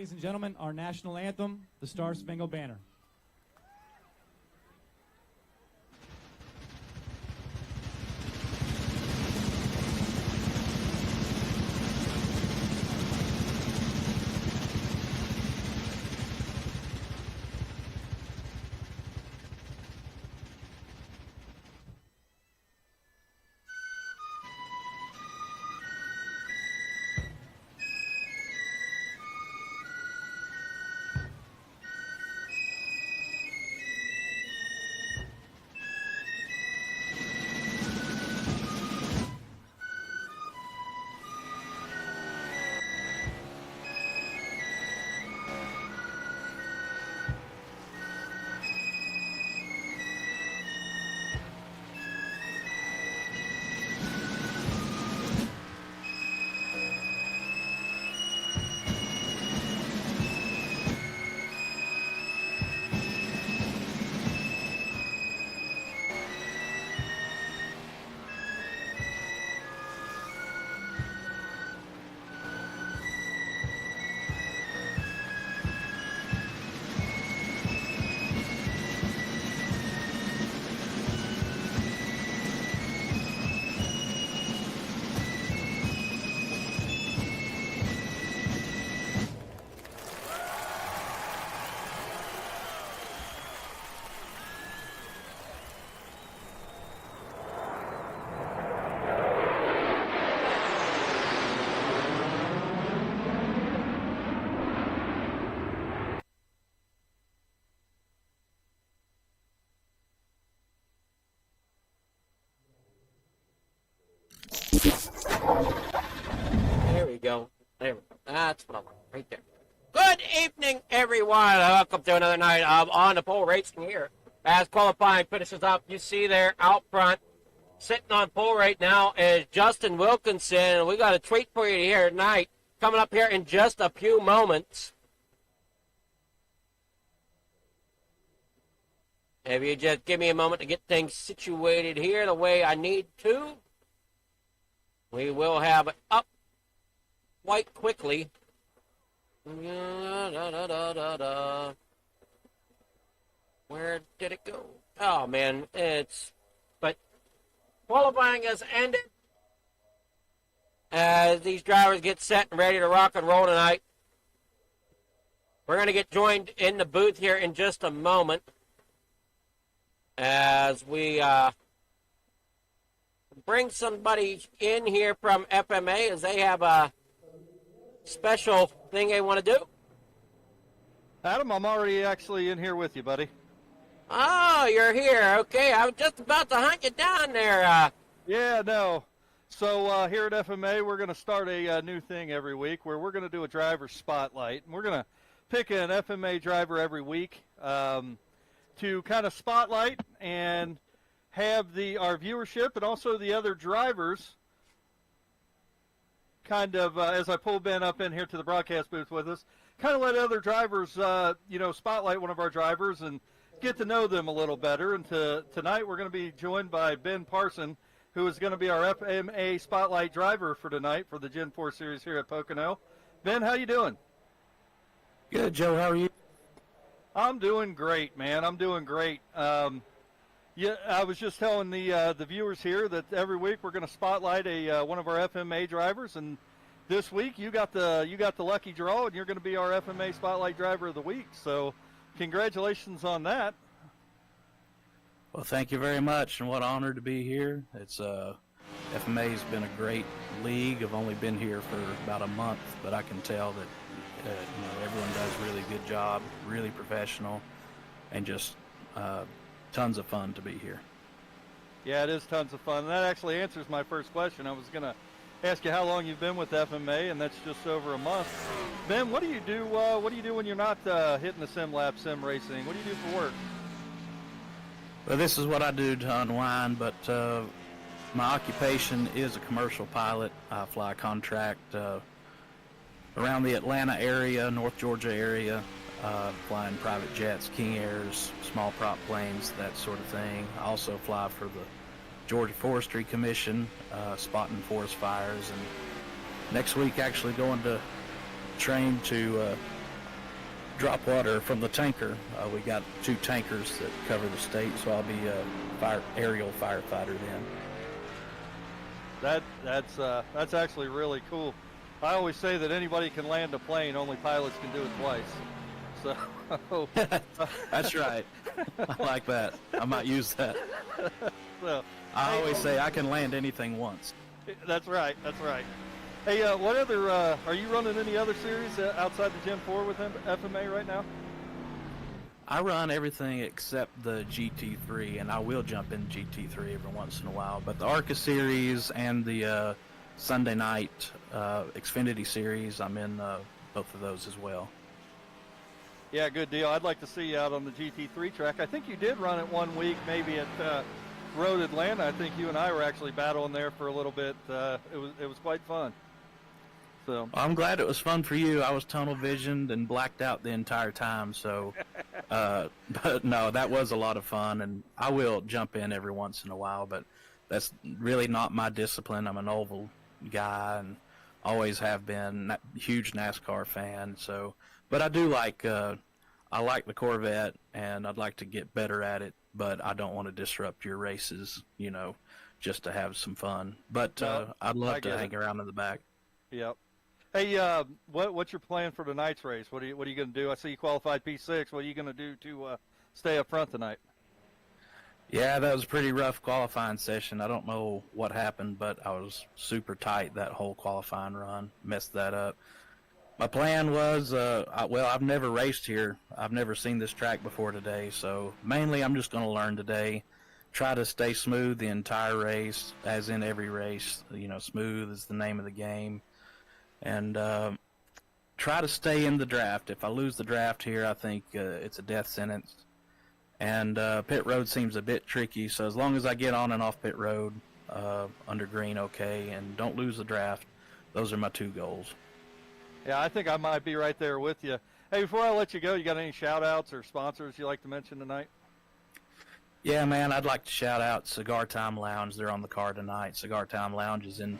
ladies and gentlemen, our national anthem, the Star Spangled Banner. There we go. That's what I want, right there. Good evening, everyone. Welcome to another night of On the Pole Racing here. As qualifying finishes up, you see there out front, sitting on pole right now is Justin Wilkinson. We got a treat for you here tonight, coming up here in just a few moments. If you just give me a moment to get things situated here the way I need to, we will have it up quite quickly. Where did it go? Oh, man, but qualifying has ended as these drivers get set and ready to rock and roll tonight. We're going to get joined in the booth here in just a moment as we bring somebody in here from FMA as they have a special thing they want to do. Adam, I'm already actually in here with you, buddy. Oh, you're here. Okay, I was just about to hunt you down there. Yeah, no. So here at FMA, we're going to start a new thing every week where we're going to do a driver spotlight. And we're going to pick an FMA driver every week to kind of spotlight and have our viewership and also the other drivers kind of, as I pull Ben up in here to the broadcast booth with us, kind of let other drivers, spotlight one of our drivers and get to know them a little better. And tonight we're going to be joined by Ben Parson, who is going to be our FMA Spotlight driver for tonight for the Gen 4 Series here at Pocono. Ben, how you doing? Good, Joe. How are you? I'm doing great, man. I'm doing great. Yeah, I was just telling the viewers here that every week we're going to spotlight one of our FMA drivers, and this week you got the lucky draw, and you're going to be our FMA Spotlight driver of the week. So, congratulations on that. Well, thank you very much, and what an honor to be here. It's FMA has been a great league. I've only been here for about a month, but I can tell that everyone does a really good job, really professional, and just tons of fun to be here. Yeah, it is tons of fun. And that actually answers my first question. I was going to ask you how long you've been with FMA, and that's just over a month. Ben, what do you do? What do you do when you're not hitting the sim racing? What do you do for work? Well, this is what I do to unwind, but my occupation is a commercial pilot. I fly contract around the Atlanta area, North Georgia area, flying private jets, King Airs, small prop planes, that sort of thing. I also fly for the Georgia Forestry Commission, spotting forest fires, and next week actually going to train to drop water from the tanker. We got 2 tankers that cover the state, so I'll be a aerial firefighter then. That's actually really cool. I always say that anybody can land a plane, only pilots can do it twice. So That's right. I like that. I might use that. So, I always say I can land anything once. That's right. That's right. Hey, what other? Are you running any other series outside the Gen 4 with FMA right now? I run everything except the GT3, and I will jump in GT3 every once in a while. But the ARCA series and the Sunday night Xfinity series, I'm in both of those as well. Yeah, good deal. I'd like to see you out on the GT3 track. I think you did run it one week, maybe at Road Atlanta. I think you and I were actually battling there for a little bit. It was quite fun. So I'm glad it was fun for you. I was tunnel visioned and blacked out the entire time. So, but no, that was a lot of fun, and I will jump in every once in a while. But that's really not my discipline. I'm an oval guy and always have been. Huge NASCAR fan. So, but I do like. I like the Corvette, and I'd like to get better at it. But I don't want to disrupt your races, just to have some fun. But I'd love to hang around in the back. Yep. Hey, what's your plan for tonight's race? What are you going to do? I see you qualified P6. What are you going to do to stay up front tonight? Yeah, that was a pretty rough qualifying session. I don't know what happened, but I was super tight that whole qualifying run. Messed that up. My plan was, I've never raced here. I've never seen this track before today, so mainly I'm just going to learn today. Try to stay smooth the entire race, as in every race. Smooth is the name of the game. And try to stay in the draft. If I lose the draft here, I think it's a death sentence. And pit road seems a bit tricky, so as long as I get on and off pit road under green, okay, and don't lose the draft, those are my 2 goals. Yeah, I think I might be right there with you. Hey, before I let you go, you got any shout-outs or sponsors you like to mention tonight? Yeah, man, I'd like to shout out Cigar Time Lounge. They're on the card tonight. Cigar Time Lounge is in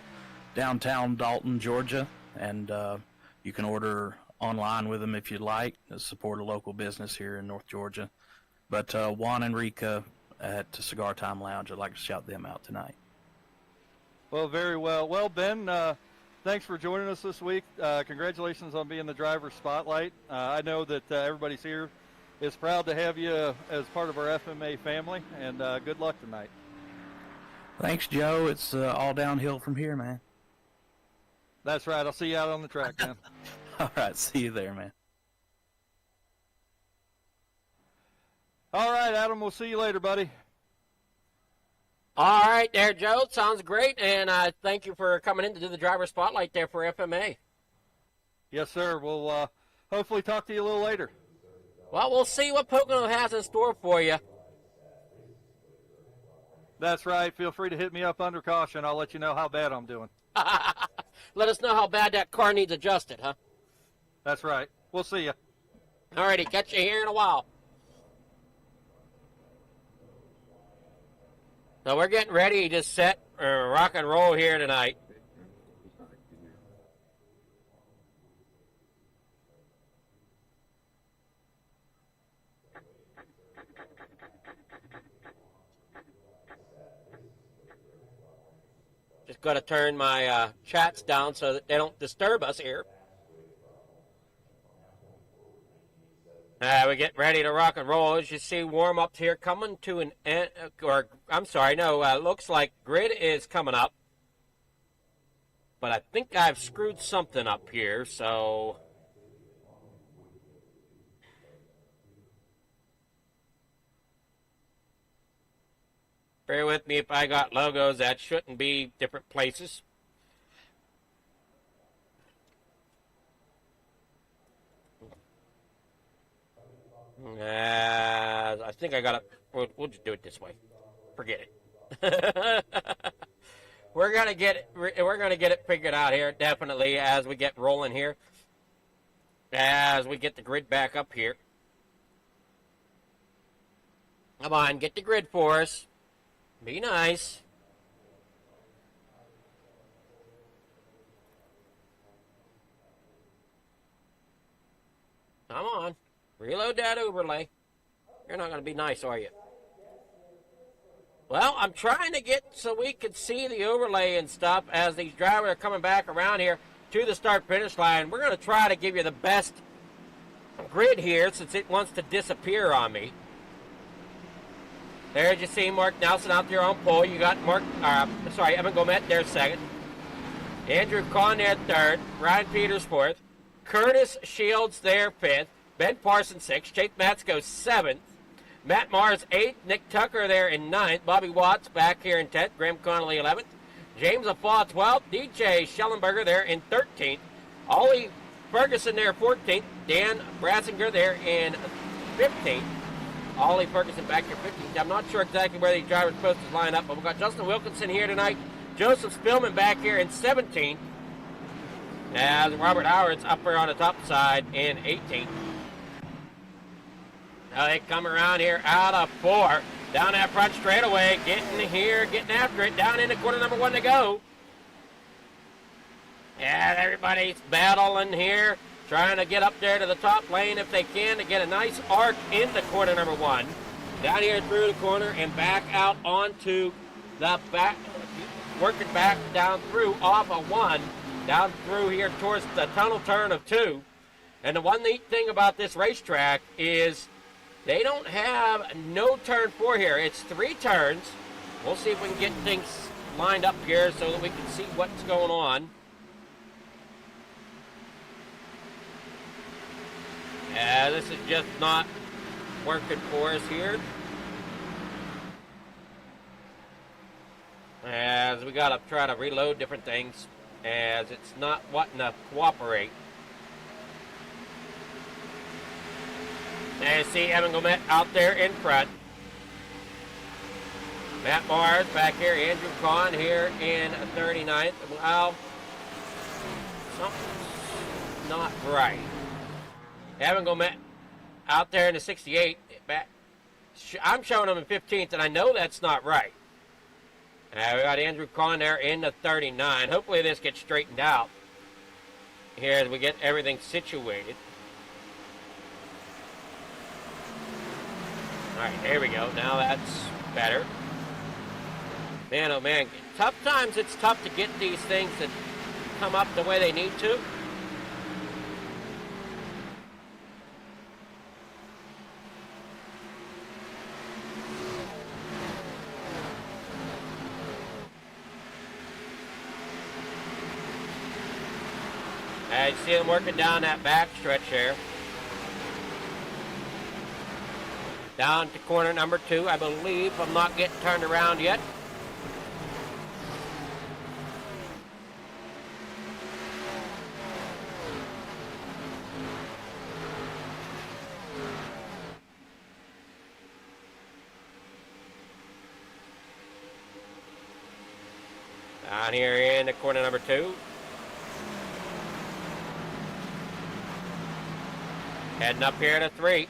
downtown Dalton, Georgia. And you can order online with them if you'd like. Support a local business here in North Georgia. But Juan and Rika at Cigar Time Lounge, I'd like to shout them out tonight. Well, very well. Well, Ben, thanks for joining us this week. Congratulations on being the driver's spotlight. I know that everybody's here is proud to have you as part of our FMA family, and good luck tonight. Thanks, Joe. It's all downhill from here, man. That's right. I'll see you out on the track, man. All right. See you there, man. All right, Adam. We'll see you later, buddy. All right there, Joe. Sounds great. And thank you for coming in to do the driver spotlight there for FMA. Yes, sir. We'll hopefully talk to you a little later. Well, we'll see what Pocono has in store for you. That's right. Feel free to hit me up under caution. I'll let you know how bad I'm doing. Let us know how bad that car needs adjusted, huh? That's right. We'll see you. All righty, catch you here in a while. So we're getting ready to set rock and roll here tonight. Just got to turn my chats down so that they don't disturb us here. We get ready to rock and roll. As you see, warm-ups here coming to an end. Looks like grid is coming up. But I think I've screwed something up here, so... Bear with me if I got logos that shouldn't be different places. I think I got it. We'll just do it this way. Forget it. We're gonna get it figured out here definitely as we get rolling here. As we get the grid back up here. Come on, get the grid for us. Be nice. Come on. Reload that overlay. You're not going to be nice, are you? Well, I'm trying to get so we can see the overlay and stuff as these drivers are coming back around here to the start-finish line. We're going to try to give you the best grid here since it wants to disappear on me. There's you see Mark Nelson out there on pole. You got Evan Gomet there second. Andrew Kahn there third. Ryan Peters fourth. Curtis Shields there fifth. Ben Parsons sixth. Chase Matsko seventh. Matt Mars eighth. Nick Tucker there in ninth. Bobby Watts back here in 10th. Graham Connolly 11th. James Afaw 12th. DJ Schellenberger there in 13th. Ollie Ferguson there 14th. Dan Brassinger there in 15th. Ollie Ferguson back here 15th. I'm not sure exactly where these drivers are supposed to line up, but we've got Justin Wilkinson here tonight. Joseph Spillman back here in 17th. As Robert Howard's up there on the top side in 18th. Now they come around here out of 4. Down that front straightaway. Getting here, getting after it. Down into corner number 1 to go. And everybody's battling here. Trying to get up there to the top lane if they can to get a nice arc into corner number 1. Down here through the corner and back out onto the back. Working back down through off of 1. Down through here towards the tunnel turn of 2. And the one neat thing about this racetrack is they don't have no turn 4 here. It's 3 turns. We'll see if we can get things lined up here so that we can see what's going on. Yeah, this is just not working for us here. As we got to try to reload different things as it's not wanting to cooperate. And you see Evan Gomet out there in front. Matt Mars back here. Andrew Kahn here in 39th. Well, something's not right. Evan Gomet out there in the 68. I'm showing him in 15th, and I know that's not right. We got Andrew Kahn there in the 39. Hopefully this gets straightened out here as we get everything situated. All right, there we go. Now that's better. Man, oh man, tough times. It's tough to get these things to come up the way they need to. You see them working down that back stretch there. Down to corner number 2, I believe. I'm not getting turned around yet. Down here in the corner number 2. Heading up here to 3.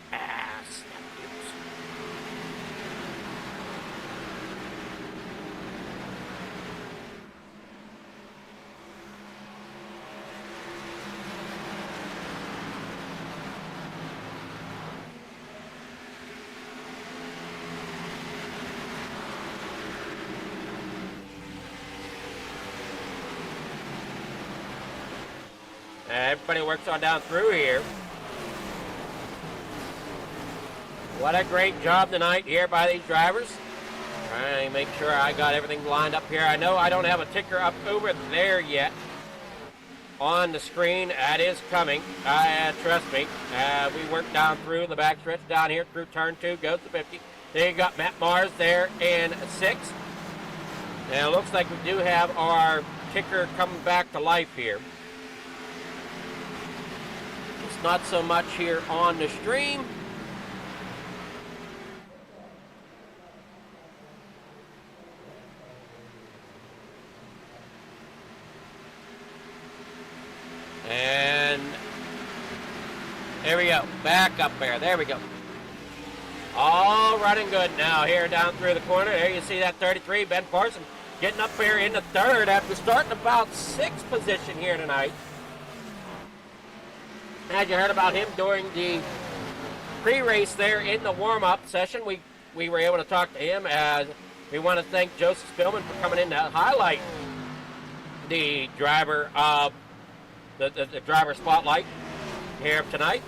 Everybody works on down through here. What a great job tonight here by these drivers. Trying to make sure I got everything lined up here. I know I don't have a ticker up over there yet on the screen. That is coming. Trust me. We worked down through the back stretch down here through turn 2, goes to 50. Then you got Matt Mars there in 6th. And it looks like we do have our ticker coming back to life here. It's not so much here on the stream. And there we go. Back up there. There we go. All running good now here down through the corner. There you see that 33. Ben Parsons getting up here in the 3rd after starting about 6th position here tonight. As you heard about him during the pre-race there in the warm-up session. We were able to talk to him, as we want to thank Joseph Spillman for coming in to highlight the driver of the driver spotlight here tonight.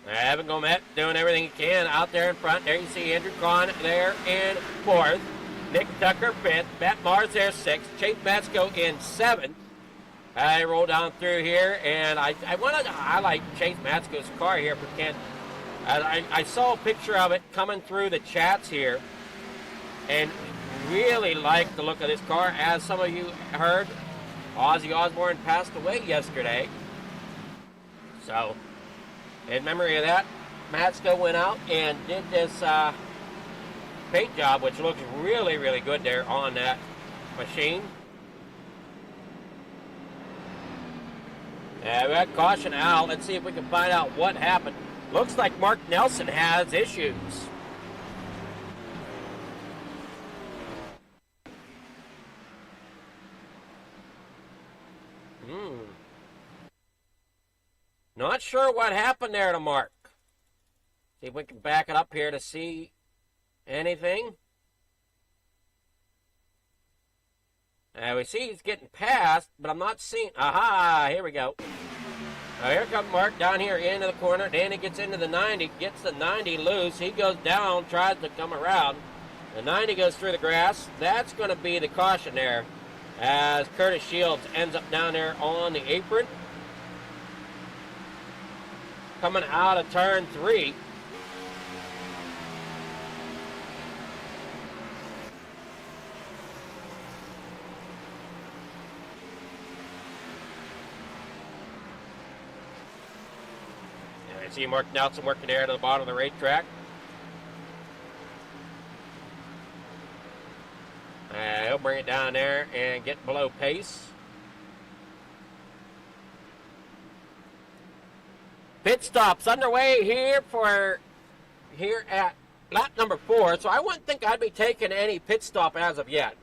Evan Gomet doing everything he can out there in front. There you see Andrew Kahn there in fourth. Nick Tucker fifth. Matt Mars there sixth. Chase Matsko in seventh. I roll down through here, and I wanted to highlight Chase Matsko's car here if we can. I saw a picture of it coming through the chats here, and really like the look of this car. As some of you heard, Ozzy Osbourne passed away yesterday. So, in memory of that, Matsko went out and did this paint job, which looks really, really good there on that machine. We got caution out. Let's see if we can find out what happened. Looks like Mark Nelson has issues. Not sure what happened there to Mark. See if we can back it up here to see anything. We see he's getting past, but I'm not seeing. Aha, here we go. Now here comes Mark down here into the corner. Danny gets into the 90, gets the 90 loose. He goes down, tries to come around. The 90 goes through the grass. That's going to be the caution there, as Curtis Shields ends up down there on the apron. Coming out of turn 3. I see Mark Nelson working there to the bottom of the racetrack. He'll bring it down there and get below pace. Pit stops underway here at lap number 4, so I wouldn't think I'd be taking any pit stop as of yet.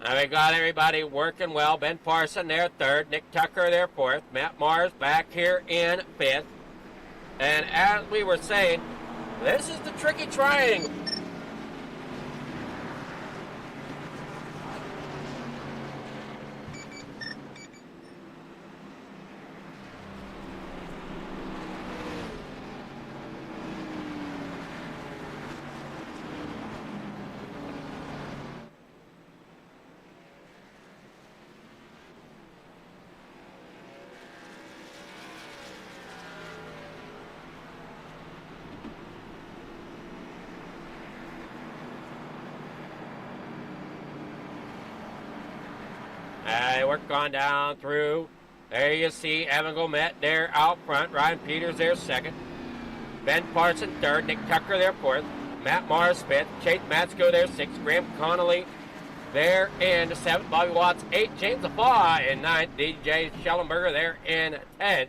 Now we got everybody working well. Ben Parson there third, Nick Tucker there fourth, Matt Mars back here in fifth. And as we were saying, this is the tricky triangle. Work on down through. There you see Evan Gomet there out front. Ryan Peters there second. Ben Parson third. Nick Tucker there fourth. Matt Mars fifth. Chase Matsko there sixth. Graham Connolly there in seventh. Bobby Watts eighth. James LaFaw in ninth. DJ Schellenberger there in 10th.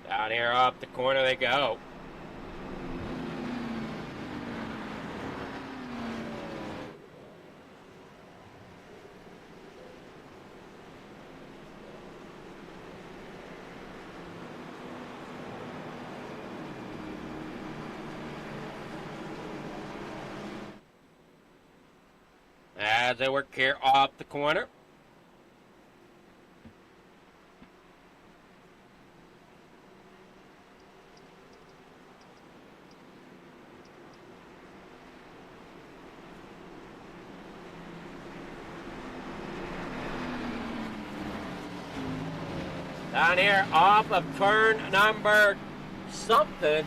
Down here up the corner they go. As they work here off the corner. Down here off of turn number something.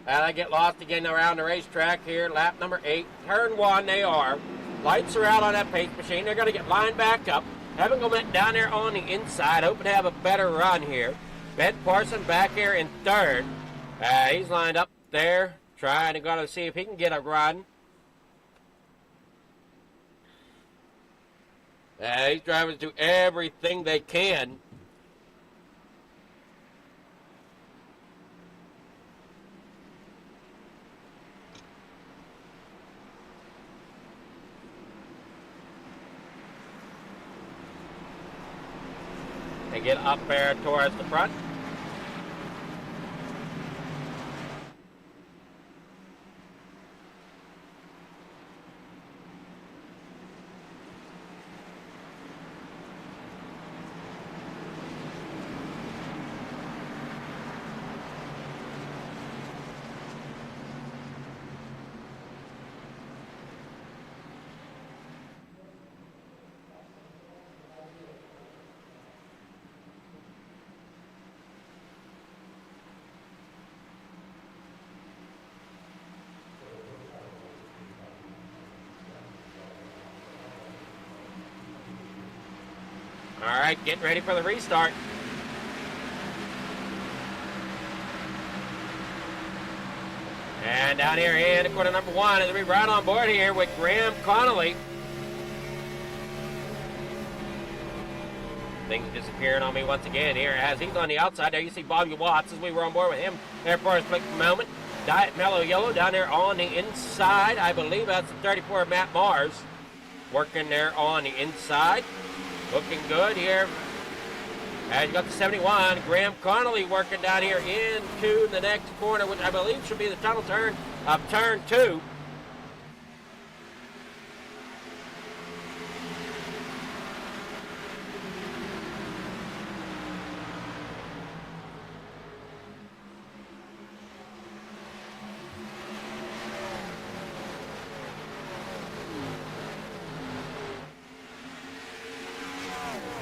And I get lost again around the racetrack here. Lap number 8. Turn 1 they are. Lights are out on that pace machine. They're going to get lined back up. Evan Gomet down there on the inside, hoping to have a better run here. Ben Parson back here in third. He's lined up there, trying to go to see if he can get a run. These drivers do everything they can. They get up there towards the front. All right, getting ready for the restart. And down here in quarter number one, it'll be right on board here with Graham Connolly. Things disappearing on me once again here as he's on the outside. There you see Bobby Watts as we were on board with him there for a split moment. Diet Mellow Yellow down there on the inside. I believe that's the 34 Matt Mars working there on the inside. Looking good here. And you got the 71, Graham Connolly working down here into the next corner, which I believe should be the tunnel turn of turn 2.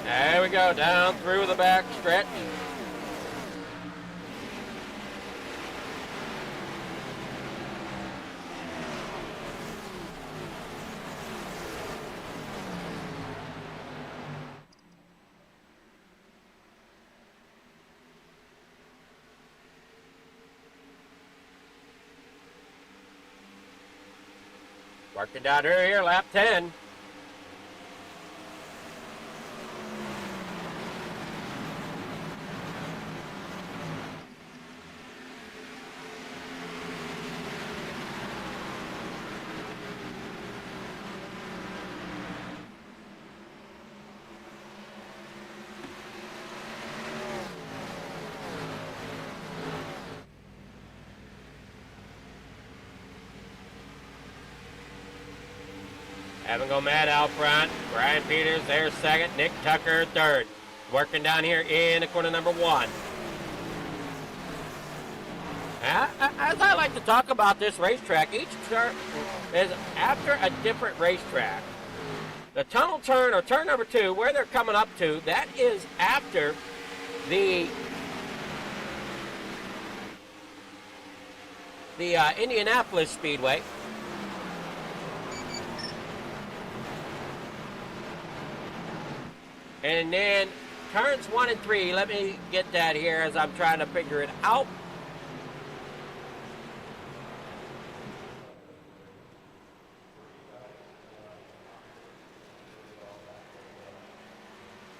There we go, down through the back stretch. Working down here, lap 10. Evan Gomet out front. Brian Peters there second. Nick Tucker third. Working down here in the corner number 1. As I like to talk about this racetrack, each turn is after a different racetrack. The tunnel turn, or turn number 2, where they're coming up to, that is after the Indianapolis Speedway. And then turns 1 and 3, let me get that here as I'm trying to figure it out.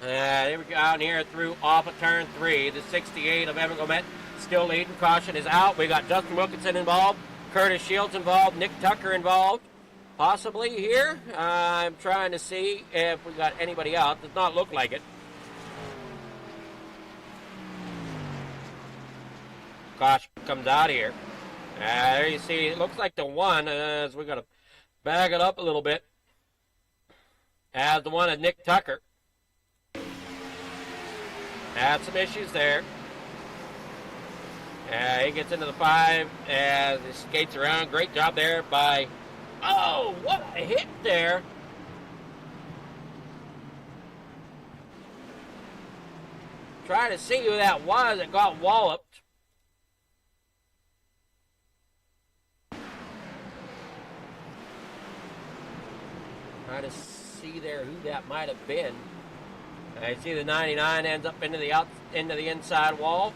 Here we go, out here through off of turn 3. The 68 of Evan Gomet still leading. Caution is out. We got Justin Wilkinson involved, Curtis Shields involved, Nick Tucker involved. Possibly here. I'm trying to see if we got anybody else. Does not look like it. Caution comes out here. There you see, it looks like the one, as we're going to bag it up a little bit, as the one of Nick Tucker. Had some issues there. He gets into the 5 as he skates around. Great job there by... Oh, what a hit there. Trying to see who that was that got walloped. Trying to see there who that might have been. I see the 99 ends up into the inside wall.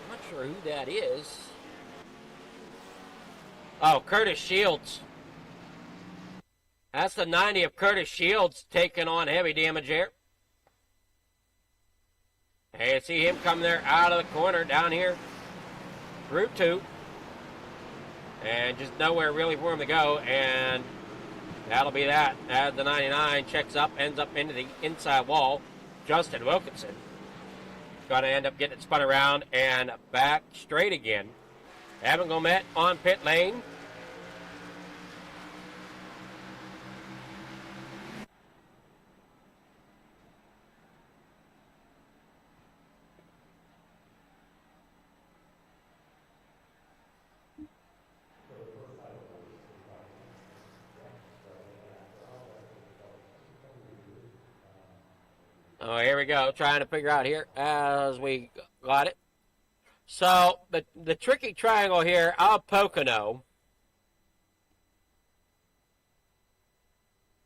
I'm not sure who that is. Oh, Curtis Shields. That's the 90 of Curtis Shields taking on heavy damage there. And you see him come there out of the corner down here. Route 2. And just nowhere really for him to go. And that'll be that. As the 99 checks up, ends up into the inside wall. Justin Wilkinson going to end up getting it spun around and back straight again. Evan Gomet on pit lane. Oh, here we go. Trying to figure out here as we got it. So, the tricky triangle here of Pocono.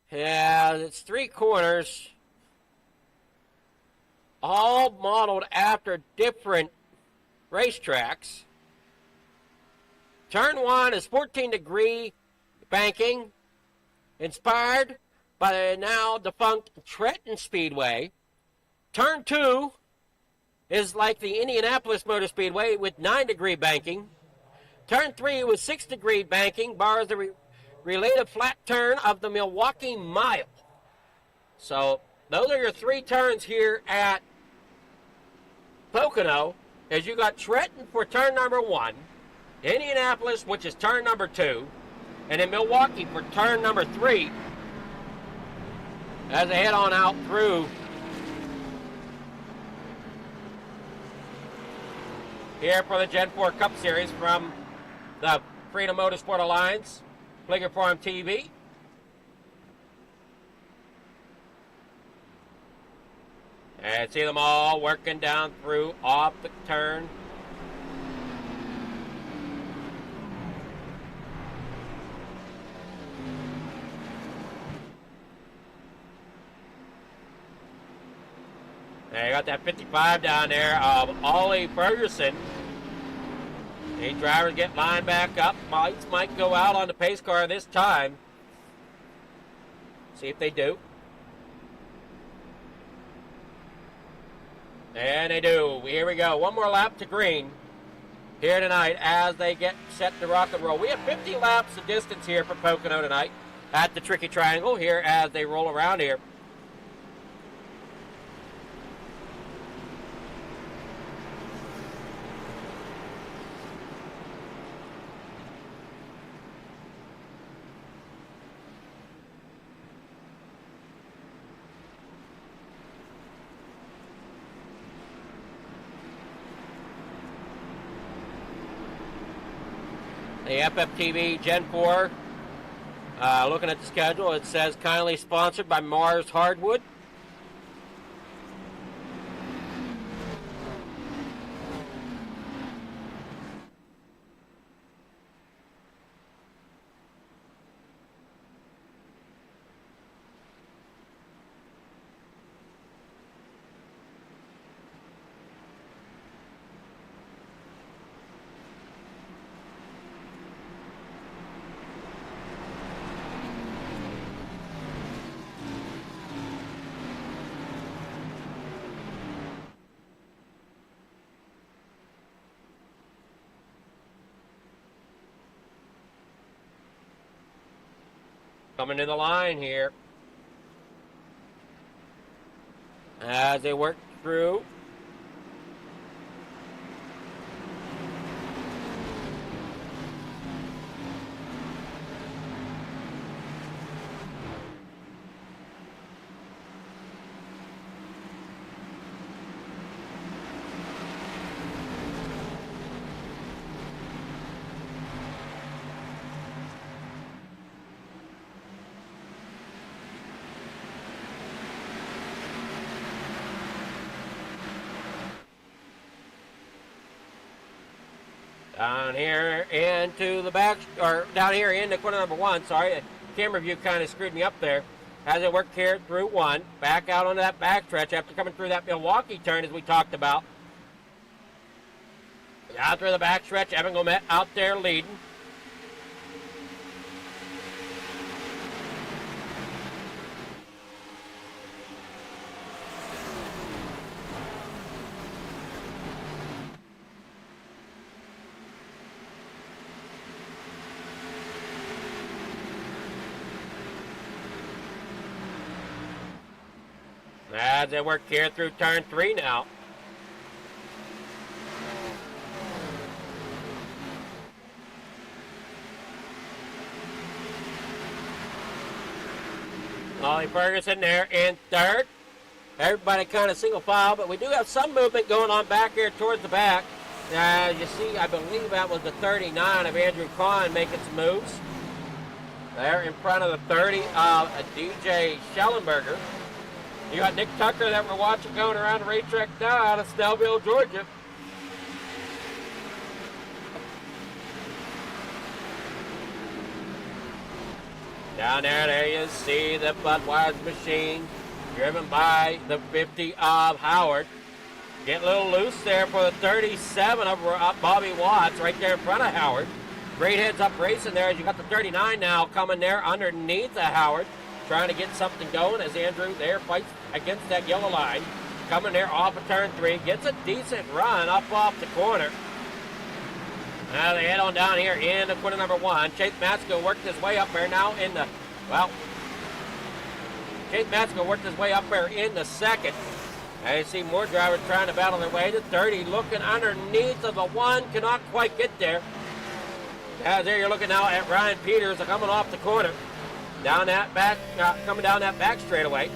Yeah, it's 3 corners. All modeled after different racetracks. Turn 1 is 14-degree banking. Inspired by the now defunct Trenton Speedway. Turn 2 is like the Indianapolis Motor Speedway with 9-degree banking. Turn 3 with 6-degree banking borrows the related flat turn of the Milwaukee Mile. So those are your 3 turns here at Pocono. As you got Trenton for turn number 1, Indianapolis, which is turn number 2, and then Milwaukee for turn number 3. As they head on out through here for the Gen 4 Cup Series from the Freedom Motorsport Alliance, Fligger Forum TV. And see them all working down through off the turn. And you got that 55 down there of Ollie Ferguson. These drivers get lined back up. Lights might go out on the pace car this time. See if they do. And they do. Here we go. One more lap to green here tonight as they get set to rock and roll. We have 50 laps of distance here for Pocono tonight at the Tricky Triangle here as they roll around here. The FFTv Gen 4, looking at the schedule, it says kindly sponsored by Mars Hardwood. Coming to the line here as they work through. Down here into the back, or down here into corner number 1. Sorry, the camera view kind of screwed me up there. As it worked here through 1, back out onto that backstretch after coming through that Milwaukee turn as we talked about. Out through the backstretch, Evan Gomet out there leading. As they work here through turn 3 now. Ollie Ferguson there in third. Everybody kind of single file, but we do have some movement going on back here towards the back. You see, I believe that was the 39 of Andrew Kahn making some moves. There in front of the 30 of DJ Schellenberger. You got Nick Tucker that we're watching going around the racetrack now out of Snellville, Georgia. Down there you see the Budweiser machine driven by the 50 of Howard. Getting a little loose there for the 37 of Bobby Watts right there in front of Howard. Great heads up racing there as you got the 39 now coming there underneath the Howard. Trying to get something going as Andrew there fights against that yellow line. Coming there off of turn 3. Gets a decent run up off the corner. Now they head on down here into corner number 1. Chase Matsko worked his way up there now in the, well, Chase Matsko worked his way up there in the second. And you see more drivers trying to battle their way. The 30 looking underneath of the 1. Cannot quite get there. Now there you're looking now at Ryan Peters coming off the corner. Down that back, coming down that back straightaway.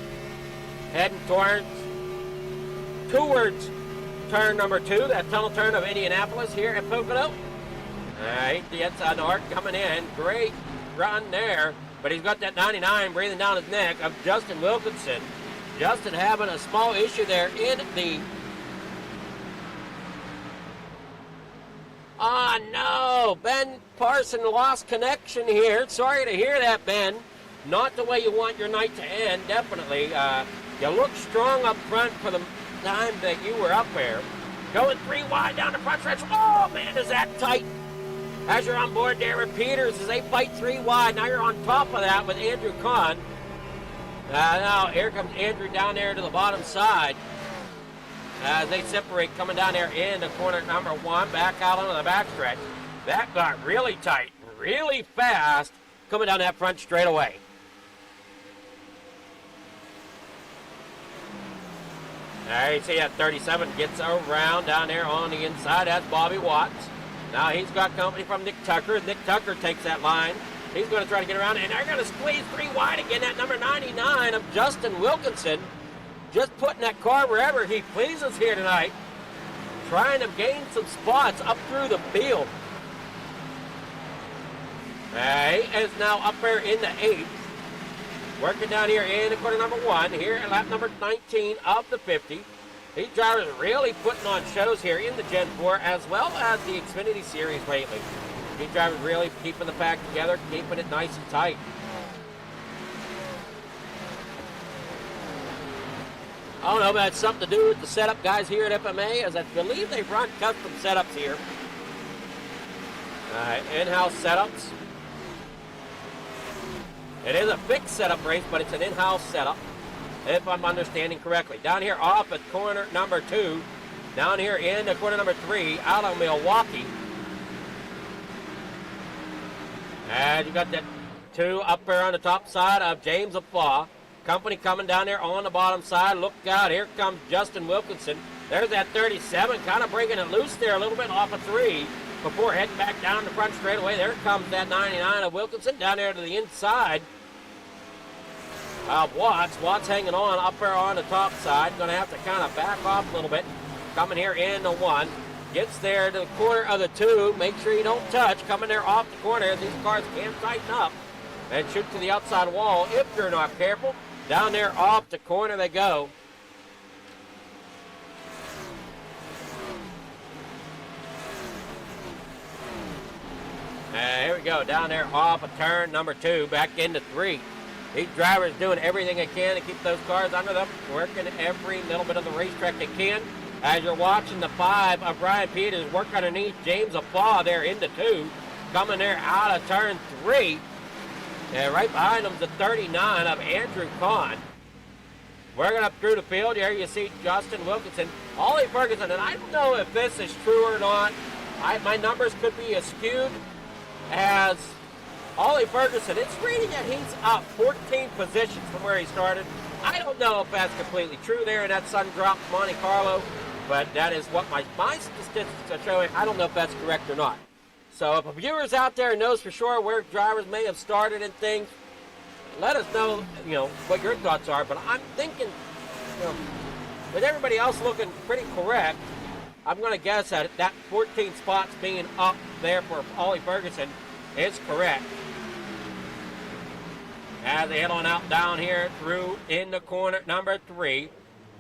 Heading towards turn number 2, that tunnel turn of Indianapolis here at Pocono. The inside north coming in. Great run there. But he's got that 99 breathing down his neck of Justin Wilkinson. Justin having a small issue there in the... Oh, no. Ben Parson lost connection here. Sorry to hear that, Ben. Not the way you want your night to end, definitely. You look strong up front for the time that you were up there. Going 3 wide down the front stretch. Oh, man, is that tight. As you're on board there with Peters as they fight 3 wide. Now you're on top of that with Andrew Kahn. Now here comes Andrew down there to the bottom side. As they separate coming down there into corner number 1. Back out onto the backstretch. That got really tight, really fast coming down that front straightaway. There you see that 37 gets around down there on the inside. That's Bobby Watts. Now he's got company from Nick Tucker. Nick Tucker takes that line. He's going to try to get around, and they're going to squeeze 3 wide again. That number 99 of Justin Wilkinson. Just putting that car wherever he pleases here tonight. Trying to gain some spots up through the field. He is now up there in the 8th. Working down here in the corner number 1. Here at lap number 19 of the 50. These drivers are really putting on shows here in the Gen 4 as well as the Xfinity Series lately. These drivers really keeping the pack together, keeping it nice and tight. I don't know if that's something to do with the setup guys here at FMA, as I believe they run custom setups here. In-house setups. It is a fixed setup race, but it's an in-house setup, if I'm understanding correctly. Down here off at corner number 2. Down here into corner number 3, out of Milwaukee. And you got that 2 up there on the top side of James Aflaw. Company coming down there on the bottom side. Look out, here comes Justin Wilkinson. There's that 37, kind of breaking it loose there a little bit off of 3 before heading back down the front straightaway. There comes that 99 of Wilkinson down there to the inside of Watts. Watts hanging on up there on the top side. Going to have to kind of back off a little bit. Coming here in the 1. Gets there to the corner of the 2. Make sure you don't touch. Coming there off the corner. These cars can tighten up and shoot to the outside wall if you're not careful. Down there off the corner they go. Here we go, down there off of turn number 2, back into 3. These drivers doing everything they can to keep those cars under them, working every little bit of the racetrack they can. As you're watching the 5 of Brian Peters work underneath James Applaw there into 2, coming there out of turn 3. And right behind them is the 39 of Andrew Kahn. Working up through the field, here you see Justin Wilkinson, Ollie Ferguson, and I don't know if this is true or not. My numbers could be skewed as Ollie Ferguson. It's reading that he's up 14 positions from where he started. I don't know if that's completely true there in that sudden drop from Monte Carlo, but that is what my statistics are showing. I don't know if that's correct or not. So if a viewer's out there knows for sure where drivers may have started and things, let us know, what your thoughts are. But I'm thinking, with everybody else looking pretty correct, I'm going to guess that 14 spots being up there for Ollie Ferguson is correct. As they head on out down here through in the corner number 3,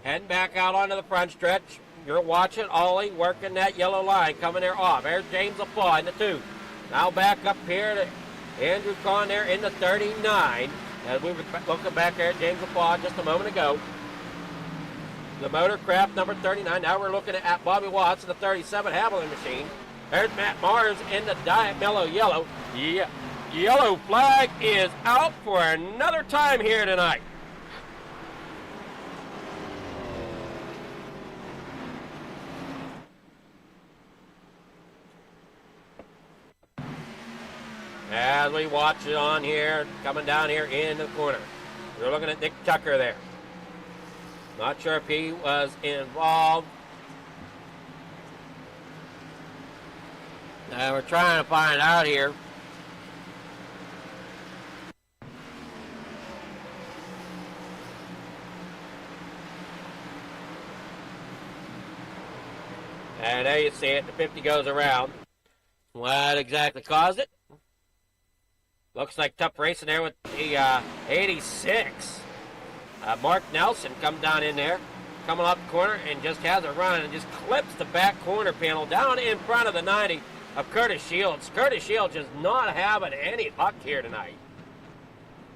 heading back out onto the front stretch. You're watching Ollie working that yellow line, coming there off. There's James Applaw in the 2. Now back up here to Andrew Kahn there in the 39. As we were looking back there at James Applaw just a moment ago. The Motorcraft number 39. Now we're looking at Bobby Watts in the 37 Havoline machine. There's Matt Mars in the Diet Mellow Yellow. Yeah, yellow flag is out for another time here tonight. As we watch it on here, coming down here in the corner. We're looking at Nick Tucker there. Not sure if he was involved. We're trying to find out here. And there you see it, the 50 goes around. What exactly caused it? Looks like tough racing there with the 86. Mark Nelson comes down in there, coming up the corner and just has a run and just clips the back corner panel down in front of the 90 of Curtis Shields. Curtis Shields is not having any luck here tonight.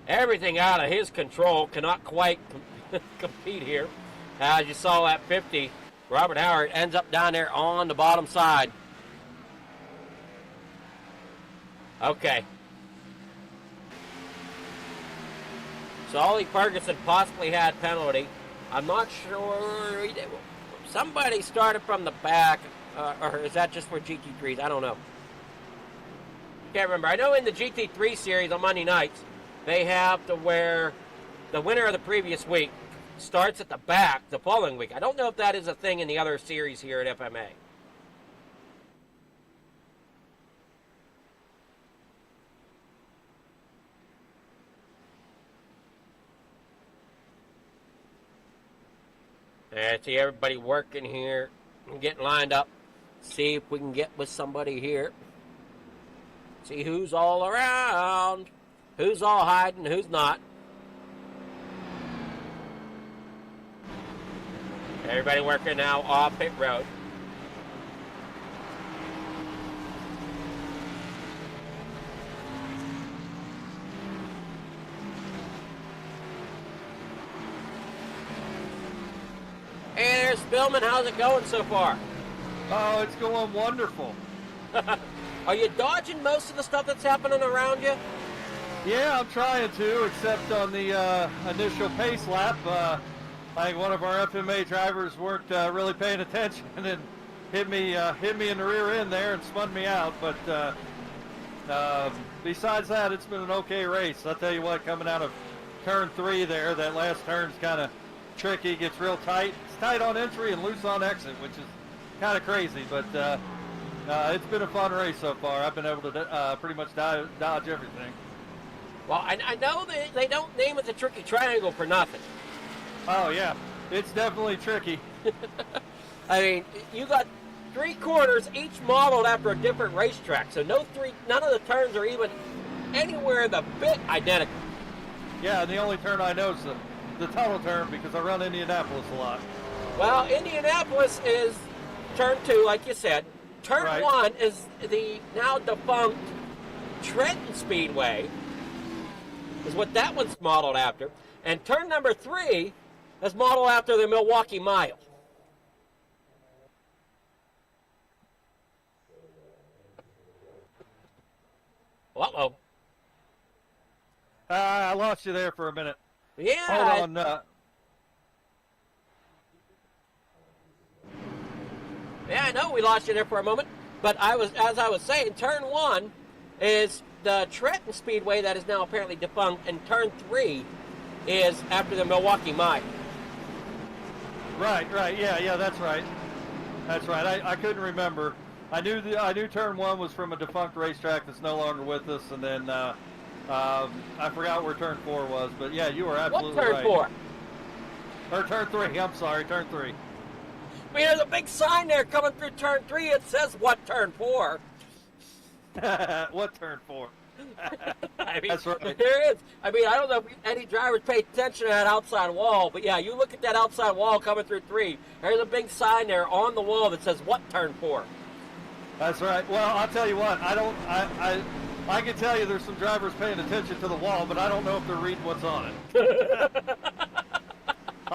Everything out of his control, cannot quite compete here. As you saw that 50, Robert Howard ends up down there on the bottom side. Okay. So Ollie Ferguson possibly had penalty. I'm not sure. Somebody started from the back, or is that just for GT3s? I don't know. Can't remember. I know in the GT3 series on Monday nights, they have to where the winner of the previous week starts at the back the following week. I don't know if that is a thing in the other series here at FMA. And see everybody working here and getting lined up. See if we can get with somebody here. See who's all around. Who's all hiding, who's not. Everybody working now off pit road. Hey there, Spillman. How's it going so far? Oh, it's going wonderful. Are you dodging most of the stuff that's happening around you? Yeah, I'm trying to, except on the initial pace lap. I think one of our FMA drivers weren't really paying attention and hit me in the rear end there and spun me out. But besides that, it's been an okay race. I'll tell you what, coming out of turn 3 there, that last turn's kind of tricky, gets real tight. It's tight on entry and loose on exit, which is kind of crazy, but it's been a fun race so far. I've been able to pretty much dodge everything. Well, I know they don't name it the Tricky Triangle for nothing. Oh, yeah. It's definitely tricky. I mean, you got 3 corners, each modeled after a different racetrack, so none of the turns are even anywhere the bit identical. Yeah, and the only turn I know is the tunnel turn because I run Indianapolis a lot. Well, Indianapolis is turn 2, like you said. Turn right. 1 is the now defunct Trenton Speedway is what that one's modeled after. And turn number 3 is modeled after the Milwaukee Mile. Uh-oh. I lost you there for a minute. Yeah. Hold on. Yeah, I know we lost you there for a moment. But as I was saying, turn 1 is the Trenton Speedway that is now apparently defunct, and turn 3 is after the Milwaukee Mile. Right. Yeah, that's right. That's right. I couldn't remember. I knew turn 1 was from a defunct racetrack that's no longer with us, and then I forgot where turn 4 was. But yeah, you were absolutely right. What turn 4? Or turn 3. I'm sorry, turn 3. I mean, there's a big sign there coming through turn 3. It says what turn 4. What turn 4? I mean, that's right. There is. I mean, I don't know if any drivers pay attention to that outside wall, but yeah, you look at that outside wall coming through 3. There's a big sign there on the wall that says what turn 4. That's right. Well, I'll tell you what. I can tell you there's some drivers paying attention to the wall, but I don't know if they're reading what's on it.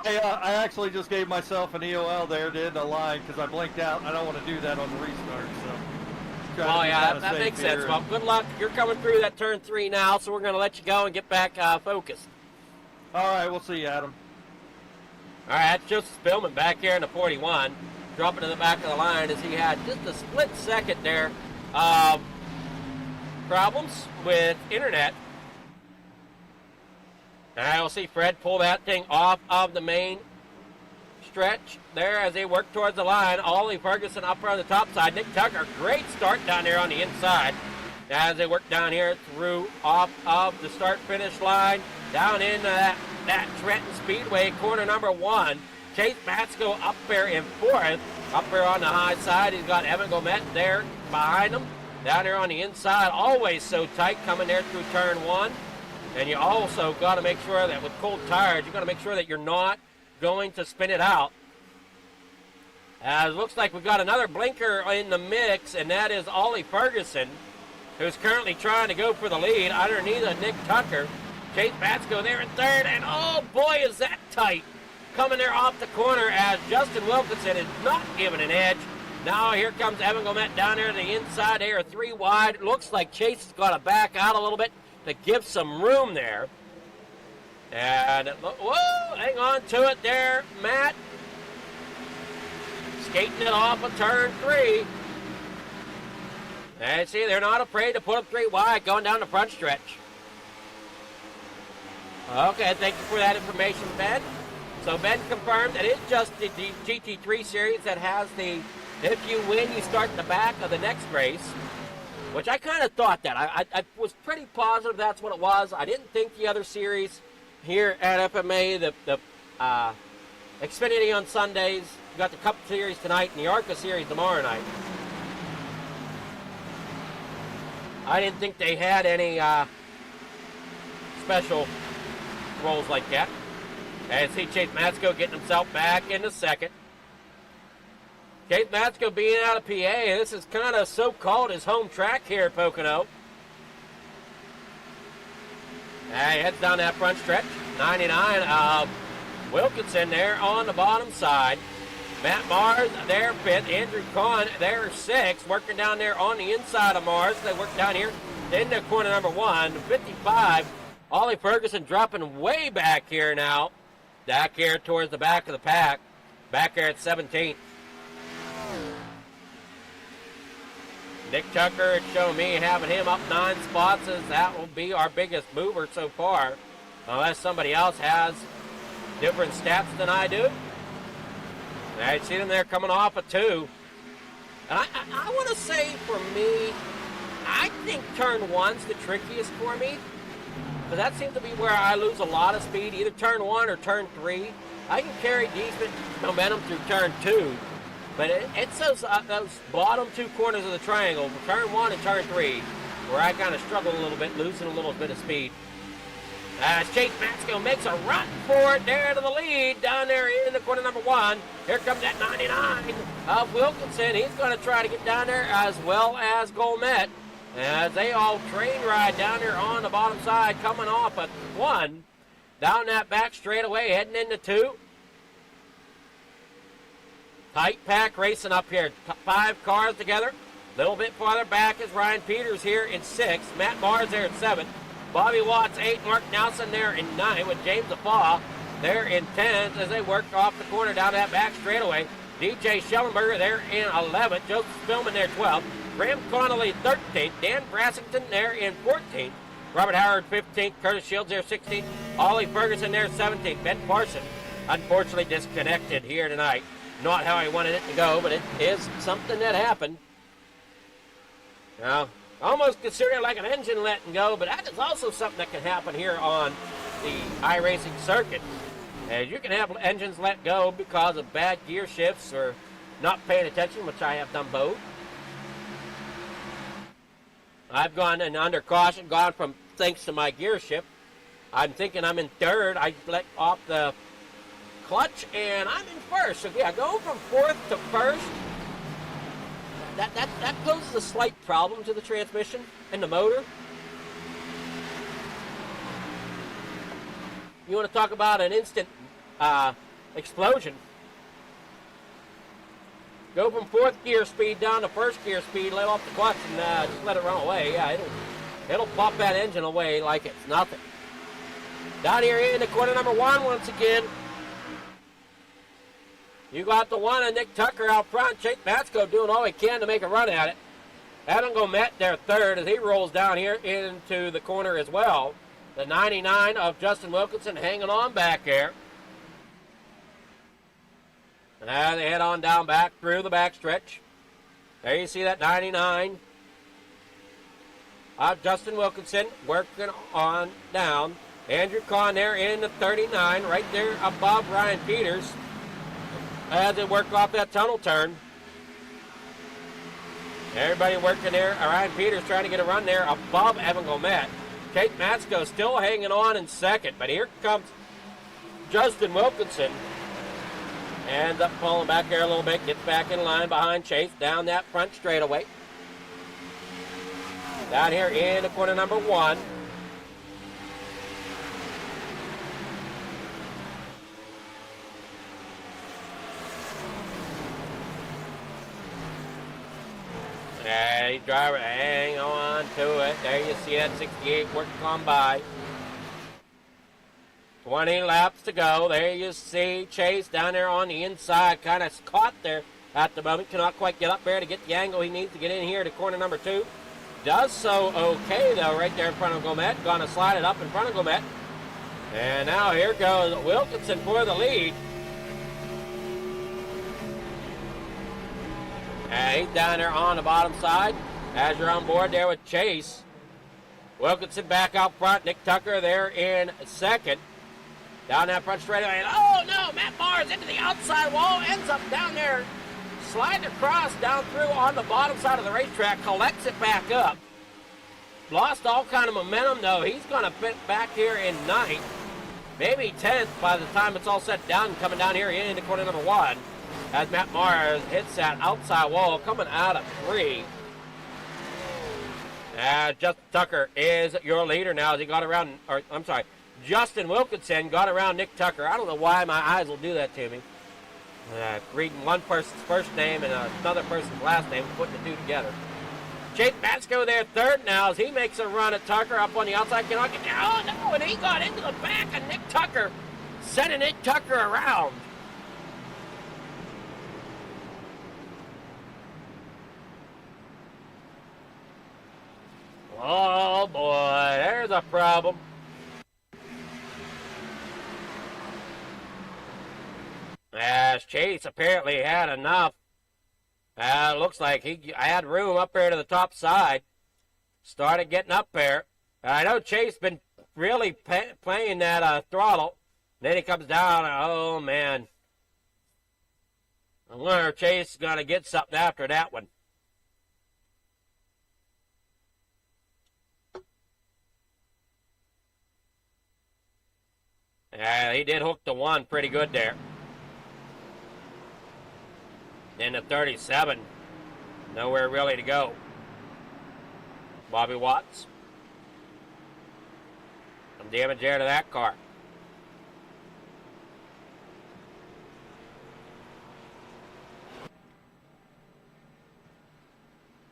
I actually just gave myself an EOL there to end the line because I blinked out. I don't want to do that on the restart. So. Oh yeah, that makes sense. Well, good luck. You're coming through that turn 3 now, so we're going to let you go and get back focused. All right, we'll see you, Adam. All right, that's Joseph Spillman back here in the 41, dropping to the back of the line as he had just a split second there. Problems with internet. And we'll see Fred pull that thing off of the main stretch there as they work towards the line. Ollie Ferguson up on the top side. Nick Tucker, great start down there on the inside as they work down here through off of the start-finish line down into that Trenton Speedway, corner number 1. Chase Matsko up there in 4th. Up there on the high side, he's got Evan Gomet there behind him. Down there on the inside, always so tight coming there through turn 1. And you also got to make sure that with cold tires, you got to make sure that you're not going to spin it out. It looks like we've got another blinker in the mix, and that is Ollie Ferguson, who's currently trying to go for the lead underneath of Nick Tucker. Chase Matsko there in 3rd, and oh boy, is that tight. Coming there off the corner as Justin Wilkinson is not giving an edge. Now here comes Evan Gomet down there to the inside. They are 3 wide. Looks like Chase has got to back out a little bit to give some room there. And, whoa, hang on to it there, Matt. Skating it off of turn 3. And see, they're not afraid to put them 3 wide going down the front stretch. Okay, thank you for that information, Ben. So Ben confirmed that it's just the GT3 series that has the, if you win, you start in the back of the next race. Which I kind of thought that. I was pretty positive that's what it was. I didn't think the other series here at FMA, the Xfinity on Sundays, you got the Cup Series tonight and the ARCA Series tomorrow night. I didn't think they had any special roles like that. And see Chase Matsko getting himself back into 2nd. Chase Matsko being out of PA, and this is kind of so-called his home track here at Pocono. And he heads down that front stretch. 99, Wilkinson there on the bottom side. Matt Mars there 5th. Andrew Kahn there 6th. Working down there on the inside of Mars. They work down here into corner number 1. 55, Ollie Ferguson dropping way back here now. Back here towards the back of the pack. Back here at 17th. Nick Tucker had shown me having him up 9 spots as that will be our biggest mover so far. Unless somebody else has different stats than I do. I see them there coming off a 2. And I want to say for me, I think turn 1's the trickiest for me. But that seems to be where I lose a lot of speed, either turn 1 or turn 3. I can carry decent momentum through turn 2. But it's those bottom 2 corners of the triangle, turn 1 and turn 3, where I kind of struggle a little bit, losing a little bit of speed. As Chase Matsko makes a run for it there to the lead, down there in the corner number 1. Here comes that 99 of Wilkinson. He's going to try to get down there as well as Gomet. as they all train ride down here on the bottom side, coming off at 1, down that back straightaway, heading into 2. Tight pack racing up here, 5 cars together. A little bit farther back is Ryan Peters here in 6, Matt Mars there in 7, Bobby Watts 8, Mark Nelson there in 9, with James Afaw there in 10 as they work off the corner down that back straightaway. DJ Schellenberger there in 11, Joseph Spillman there 12, Graham Connolly 13th, Dan Brassington there in 14th, Robert Howard 15th, Curtis Shields there 16th, Ollie Ferguson there 17th, Ben Parson unfortunately disconnected here tonight. Not how he wanted it to go, but it is something that happened. Now, almost consider it like an engine letting go, but that is also something that can happen here on the iRacing circuit. As you can have engines let go because of bad gear shifts or not paying attention, which I have done both. I've gone in under caution, gone from thanks to my gear shift. I'm thinking I'm in 3rd. I let off the clutch, and I'm in 1st. So, yeah, going from 4th to 1st, that poses a slight problem to the transmission and the motor. You want to talk about an instant explosion. Go from 4th gear speed down to 1st gear speed, let off the clutch, and just let it run away. Yeah, it'll pop that engine away like it's nothing. Down here in the corner number 1 once again. You got the 1 and Nick Tucker out front. Jake Matsko doing all he can to make a run at it. Adam Gomet there 3rd as he rolls down here into the corner as well. The 99 of Justin Wilkinson hanging on back there. And they head on down back through the back stretch. There you see that 99 of Justin Wilkinson working on down. Andrew Kahn there in the 39, right there above Ryan Peters as they work off that tunnel turn. Everybody working there. Ryan Peters trying to get a run there above Evan Gomet. Kate Matsko still hanging on in 2nd, but here comes Justin Wilkinson. Ends up pulling back there a little bit, gets back in line behind Chase down that front straightaway. Down here in the corner number 1. Hey, driver, hang on to it. There you see that 68 working on by. 20 laps to go. There you see Chase down there on the inside, kind of caught there at the moment. Cannot quite get up there to get the angle he needs to get in here to corner number 2. Does so okay, though, right there in front of Gomet. Gonna slide it up in front of Gomet. And now here goes Wilkinson for the lead. And he's down there on the bottom side as you're on board there with Chase. Wilkinson back out front. Nick Tucker there in 2nd. Down that front straightaway. And oh no, Matt Mars into the outside wall. Ends up down there, sliding across down through on the bottom side of the racetrack. Collects it back up. Lost all kind of momentum though. He's going to fit back here in 9th. Maybe 10th by the time it's all set down. Coming down here into corner number 1. As Matt Mars hits that outside wall coming out of 3. Justin Tucker is your leader now as he got around, or I'm sorry, Justin Wilkinson got around Nick Tucker. I don't know why my eyes will do that to me. Reading one person's first name and another person's last name, putting the two together. Jake Matsko there 3rd now as he makes a run at Tucker up on the outside. Cannot get down. Oh, no, and he got into the back of Nick Tucker, sending Nick Tucker around. Oh, boy, there's a problem. As Chase apparently had enough. Looks like he had room up there to the top side. Started getting up there. I know Chase been really playing that throttle. Then he comes down. Oh, man. I wonder if Chase is going to get something after that one. Yeah, he did hook the 1 pretty good there. Then the 37, nowhere really to go. Bobby Watts. Some damage there to that car.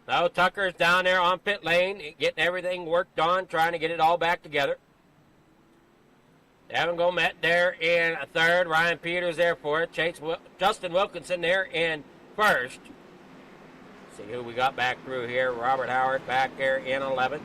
So Tucker's down there on pit lane, getting everything worked on, trying to get it all back together. Evan Gomet there in a third. Ryan Peters there for it. Justin Wilkinson there in first. See who we got back through here. Robert Howard back there in 11th.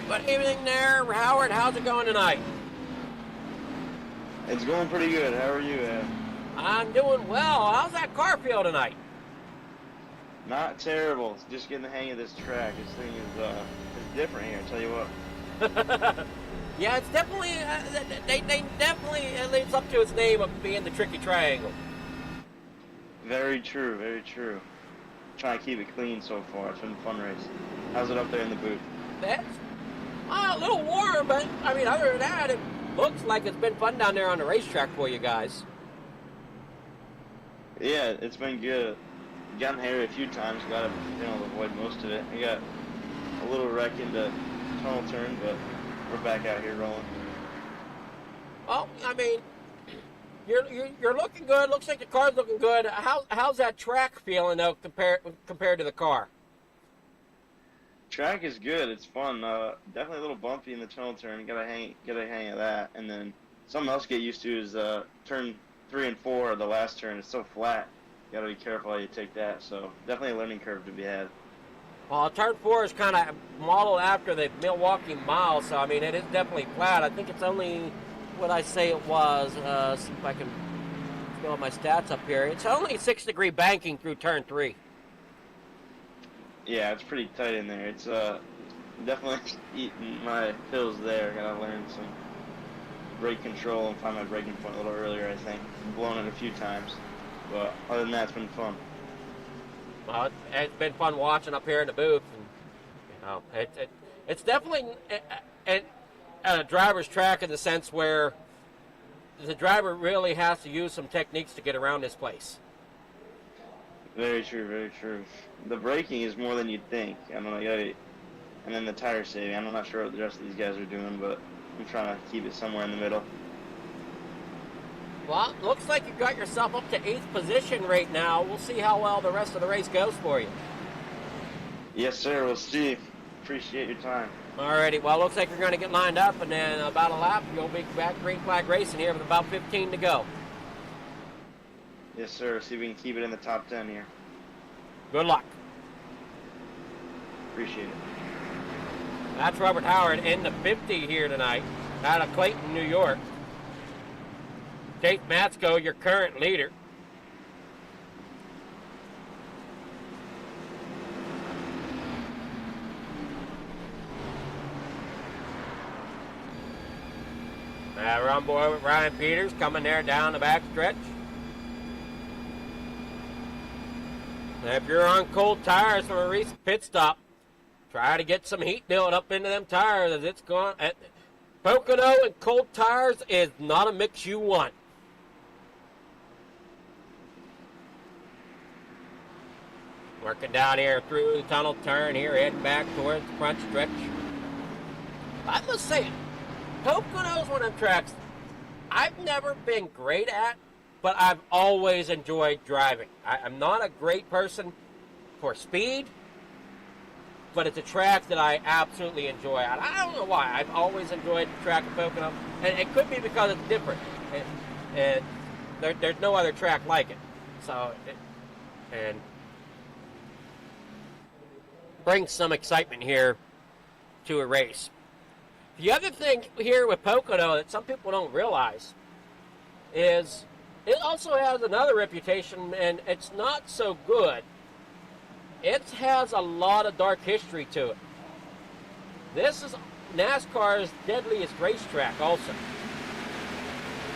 Good evening there, Howard. How's it going tonight? It's going pretty good. How are you, Ed? I'm doing well. How's that car feel tonight? Not terrible. It's just getting the hang of this track. This thing is it's different here, I'll tell you what. Yeah, it's definitely, they definitely, it lives up to its name of being the tricky triangle. Very true, very true. Trying to keep it clean so far. It's been a fun race. How's it up there in the booth? That's a little warm, but, I mean, other than that, it looks like it's been fun down there on the racetrack for you guys. Yeah, it's been good. Gotten hairy a few times, got to avoid most of it. I got a little wreck into tunnel turn, but we're back out here rolling. Well, I mean, you're looking good. Looks like the car's looking good. How's that track feeling though compared to the car? Track is good. It's fun. Definitely a little bumpy in the tunnel turn. Get a hang of that. And then something else to get used to is turn 3 and 4, the last turn. It's so flat. You got to be careful how you take that. So definitely a learning curve to be had. Well, turn 4 is kind of modeled after the Milwaukee Mile, so I mean it is definitely flat. I think it's only what I say it was. See if I can fill out my stats up here. It's only 6-degree banking through turn 3. Yeah, it's pretty tight in there. It's definitely eating my pills there. Gotta learn some brake control and find my braking point a little earlier, I think. I've blown it a few times, but other than that, it's been fun. Well, it's been fun watching up here in the booth. And, it's definitely a driver's track in the sense where the driver really has to use some techniques to get around this place. Very true, very true. The braking is more than you'd think. I don't know, and then the tire saving. I'm not sure what the rest of these guys are doing, but I'm trying to keep it somewhere in the middle. Well, looks like you got yourself up to 8th position right now. We'll see how well the rest of the race goes for you. Yes, sir. We'll see. Appreciate your time. Alrighty, well, looks like you're going to get lined up, and then about a lap, you'll be back green flag racing here with about 15 to go. Yes, sir. See if we can keep it in the top 10 here. Good luck. Appreciate it. That's Robert Howard in the 50 here tonight out of Clayton, New York. Dave Matsko, your current leader. We're on board with Ryan Peters coming there down the back stretch. If you're on cold tires from a recent pit stop, try to get some heat built up into them tires as it's going. Pocono and cold tires is not a mix you want. Working down here through the tunnel turn here, heading back towards the front stretch. I must say, Pocono's one of them tracks I've never been great at, but I've always enjoyed driving. I'm not a great person for speed, but it's a track that I absolutely enjoy. And I don't know why. I've always enjoyed the track at Pocono, and it could be because it's different. And there's no other track like it. So, and brings some excitement here to a race. The other thing here with Pocono that some people don't realize is it also has another reputation, and it's not so good. It has a lot of dark history to it. This is NASCAR's deadliest racetrack also.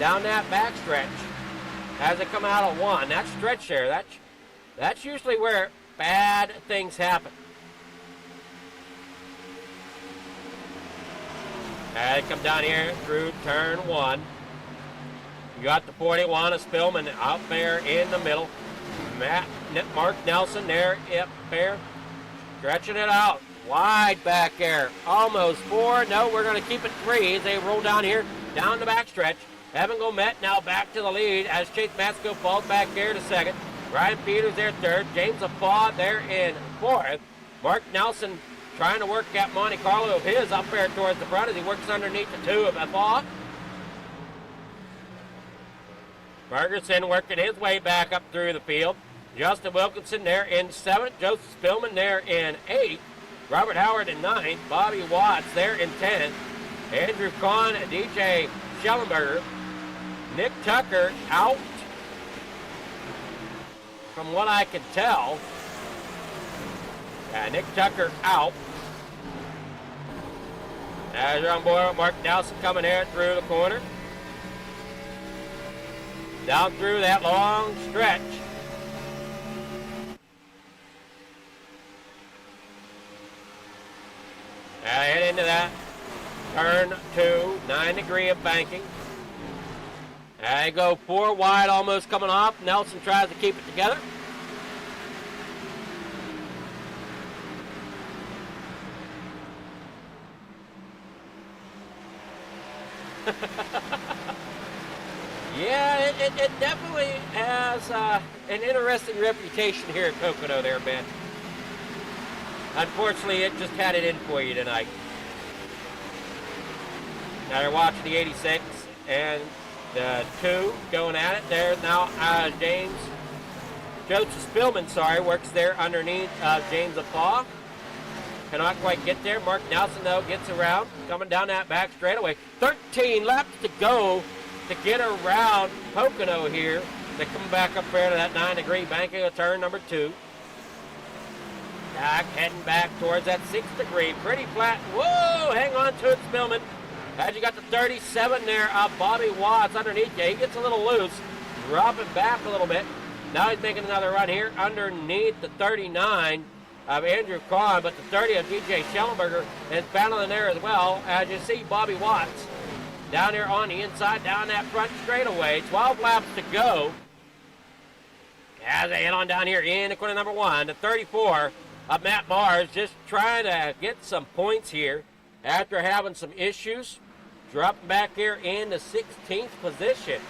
Down that back stretch, as they come out of one, that stretch there, that's usually where bad things happen. They come down here through turn one. You got the 41 of Spillman out there in the middle. Mark Nelson there up there, stretching it out. Wide back there, almost 4. No, we're going to keep it 3 as they roll down here, down the back stretch. Evan Gomet now back to the lead as Chase Matsko falls back there to second. Ryan Peters there third. James Afaw there in fourth. Mark Nelson trying to work at Monte Carlo of his up there towards the front as he works underneath the 2 of Afaw. Ferguson working his way back up through the field. Justin Wilkinson there in 7th. Joseph Spillman there in 8th. Robert Howard in 9th. Bobby Watts there in 10th. Andrew Kahn, DJ Schellenberger. Nick Tucker out, from what I can tell. Nick Tucker out. As you're on board, Mark Nelson coming here through the corner. Down through that long stretch. Head into that turn 2, 9-degree of banking. They go 4 wide, almost coming off. Nelson tries to keep it together. Yeah, it definitely has an interesting reputation here at Pocono there, Ben. Unfortunately, it just had it in for you tonight. Now you're watching the 86 and the 2 going at it. There's now Joseph Spillman, works there underneath James Afaw. Cannot quite get there. Mark Nelson, though, gets around, coming down that back straightaway. 13 laps to go to get around Pocono here. They come back up there to that 9-degree banking of turn number 2. Heading back towards that 6th-degree. Pretty flat. Whoa, hang on to it, Spillman. As you got the 37 there of Bobby Watts underneath you. He gets a little loose, dropping back a little bit. Now he's making another run here underneath the 39 of Andrew Kahn, but the 30 of DJ Schellenberger is battling there as well. As you see Bobby Watts down there on the inside, down that front straightaway. 12 laps to go. As they head on down here in the corner number 1, the 34 of Matt Mars, just trying to get some points here after having some issues. Dropping back here in the 16th position.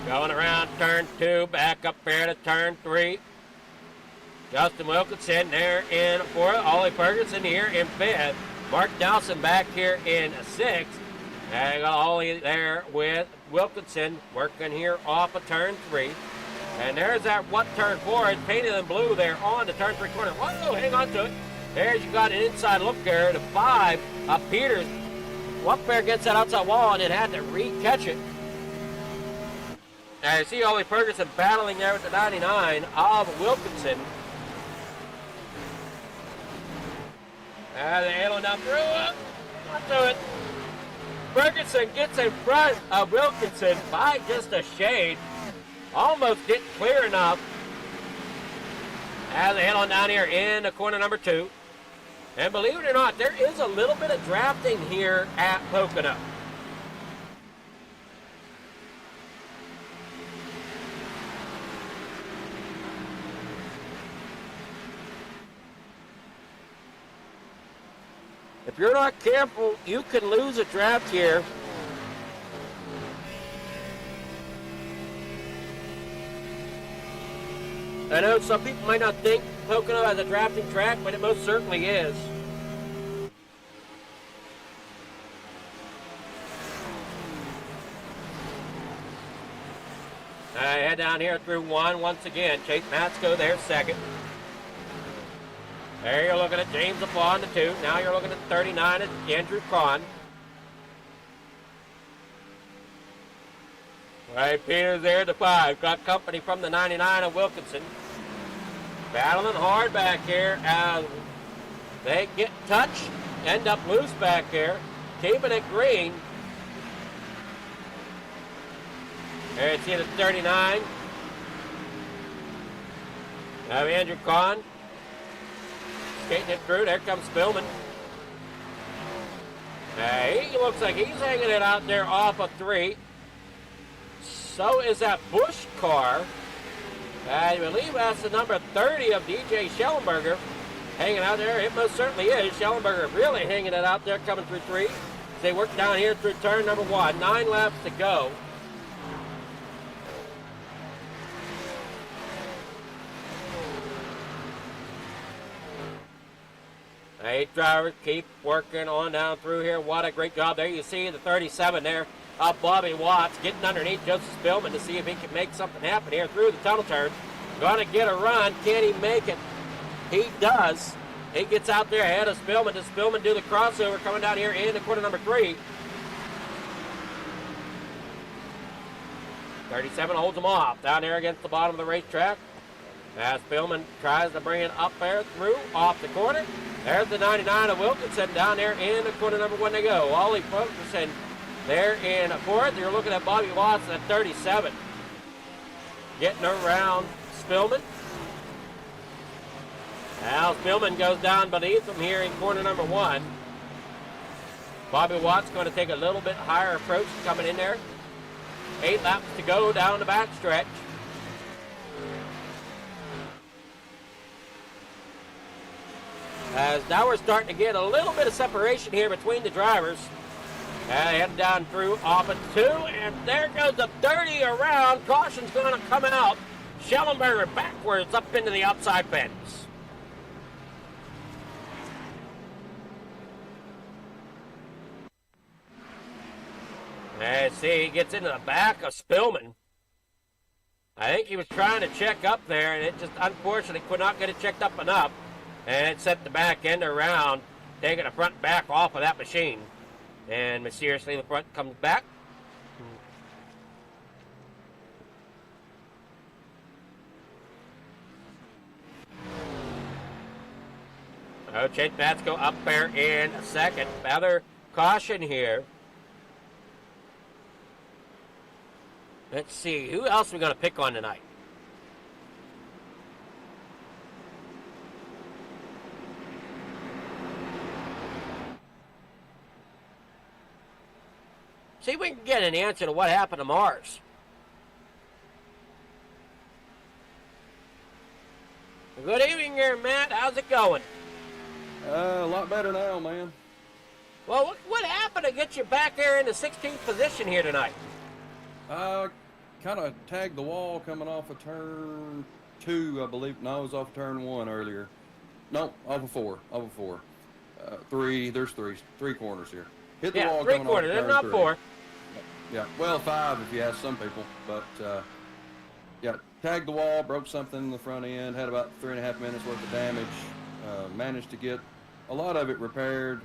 Going around turn 2, back up there to turn 3. Justin Wilkinson there in 4th. Ollie Ferguson here in 5th. Mark Nelson back here in 6th. And got Ollie there with Wilkinson working here off of turn 3. And there's that turn 4. It's painted in blue there on the turn 3 corner. Whoa, hang on to it. There's you got an inside look there. The 5 of Peters. Up there gets that outside wall and it had to re-catch it. Now you see Ollie Ferguson battling there with the 99 of Wilkinson. And they handle down through it. Not to it. Ferguson gets in front of Wilkinson by just a shade. Almost didn't clear enough. As they handle down here in the corner number 2. And believe it or not, there is a little bit of drafting here at Pocono. If you're not careful, you can lose a draft here. I know some people might not think Pocono has a drafting track, but it most certainly is. I head down here through 1 once again. Chase Matsko there second. There you're looking at James LaFawn, the 2. Now you're looking at 39 at Andrew Kahn. Right, Peters there at the 5. Got company from the 99 of Wilkinson. Battling hard back here as they get touched, end up loose back here. Keeping it green. There you see the 39. Now Andrew Kahn skating it through. There comes Spillman. He looks like he's hanging it out there off of 3. So is that Busch car. I believe that's the number 30 of DJ Schellenberger hanging out there. It most certainly is. Schellenberger really hanging it out there, coming through 3. They work down here through turn number 1. 9 laps to go. Eight drivers keep working on down through here. What a great job there. You see the 37 there. Bobby Watts getting underneath Joseph Spillman to see if he can make something happen here through the tunnel turn. Gonna get a run. Can he make it? He does. He gets out there ahead of Spillman. Does Spillman do the crossover coming down here into corner number 3? 37 holds him off down there against the bottom of the racetrack. As Spillman tries to bring it up there through off the corner. There's the 99 of Wilkinson down there in the corner number 1 to go. Ollie Ferguson there in 4th. You're looking at Bobby Watts at 37. Getting around Spillman. Now Spillman goes down beneath him here in corner number 1. Bobby Watts going to take a little bit higher approach coming in there. 8 laps to go down the back stretch. As now we're starting to get a little bit of separation here between the drivers. Heading down through off at 2, and there goes the 30 around. Caution's going to come out. Schellenberger backwards up into the outside fence. Let's see, he gets into the back of Spillman. I think he was trying to check up there, and it just unfortunately could not get it checked up enough. And it set the back end around, taking the front back off of that machine. And mysteriously the front comes back. Oh, Chase Batsko up there in 2nd. Another caution here. Let's see, who else are we going to pick on tonight? See if we can get an answer to what happened to Mars. Good evening here, Matt. How's it going? A lot better now, man. Well, what happened to get you back there in the 16th position here tonight? Kind of tagged the wall coming off of turn 2, I believe. No, it was off turn 1 earlier. No, off of 4. 3. There's 3 corners here. Hit the wall 3 coming corners. off They're of not turn 4. 3. Yeah, well, 5 if you ask some people. But, yeah, tagged the wall, broke something in the front end, had about 3.5 minutes worth of damage. Managed to get a lot of it repaired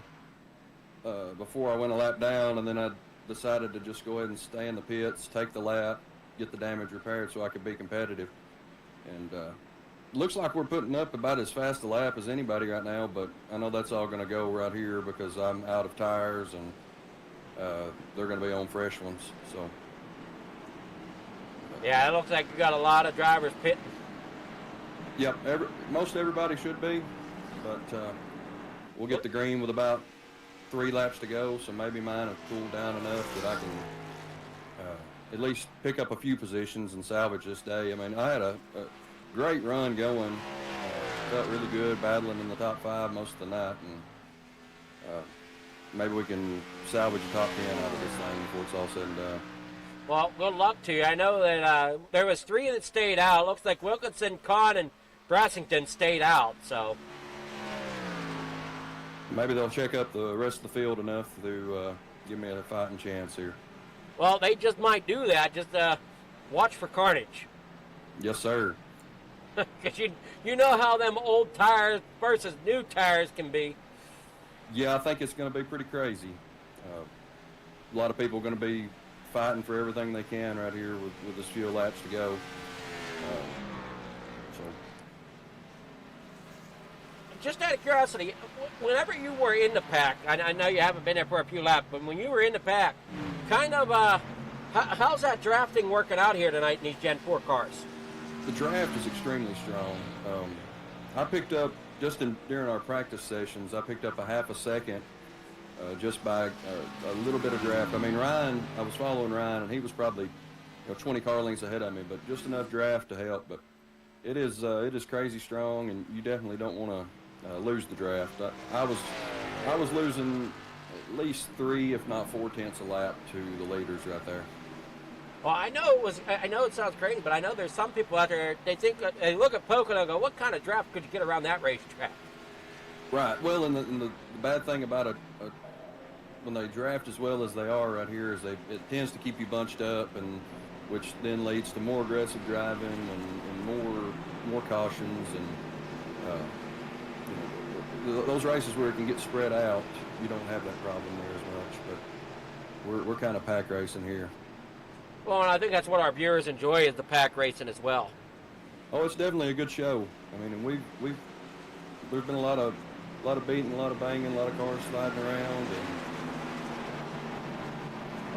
before I went a lap down, and then I decided to just go ahead and stay in the pits, take the lap, get the damage repaired so I could be competitive. And looks like we're putting up about as fast a lap as anybody right now, but I know that's all going to go right here because I'm out of tires and they're going to be on fresh ones. So. Yeah, it looks like you got a lot of drivers pitting. Yep, most everybody should be, but we'll get the green with about 3 laps to go, so maybe mine have cooled down enough that I can at least pick up a few positions and salvage this day. I mean, I had a great run going. Felt really good battling in the top 5 most of the night, and maybe we can salvage a top 10 out of this thing before it's all said and done. Well, good luck to you. I know that there was 3 that stayed out. It looks like Wilkinson, Kahn, and Brassington stayed out, so. Maybe they'll check up the rest of the field enough to give me a fighting chance here. Well, they just might do that. Just watch for carnage. Yes, sir. Because you know how them old tires versus new tires can be. Yeah, I think it's going to be pretty crazy. A lot of people are going to be fighting for everything they can right here with this few laps to go. So. Just out of curiosity, whenever you were in the pack, I know you haven't been there for a few laps, but when you were in the pack, kind of, how's that drafting working out here tonight in these Gen 4 cars? The draft is extremely strong. I picked up, during our practice sessions, I picked up a half a second just by a little bit of draft. I mean, Ryan, I was following Ryan, and he was probably 20 car lengths ahead of me, but just enough draft to help. But it is crazy strong, and you definitely don't want to lose the draft. I was losing at least 3, if not 4 tenths a lap to the leaders right there. Well, I know it sounds crazy, but I know there's some people out there, they look at Pocono and go, what kind of draft could you get around that racetrack? Right. Well, and the bad thing about when they draft as well as they are right here is it tends to keep you bunched up, and which then leads to more aggressive driving and more cautions, and those races where it can get spread out, you don't have that problem there as much. But we're kind of pack racing here. Well, and I think that's what our viewers enjoy is the pack racing as well. Oh, it's definitely a good show. I mean, and there's been a lot of beating, a lot of banging, a lot of cars sliding around.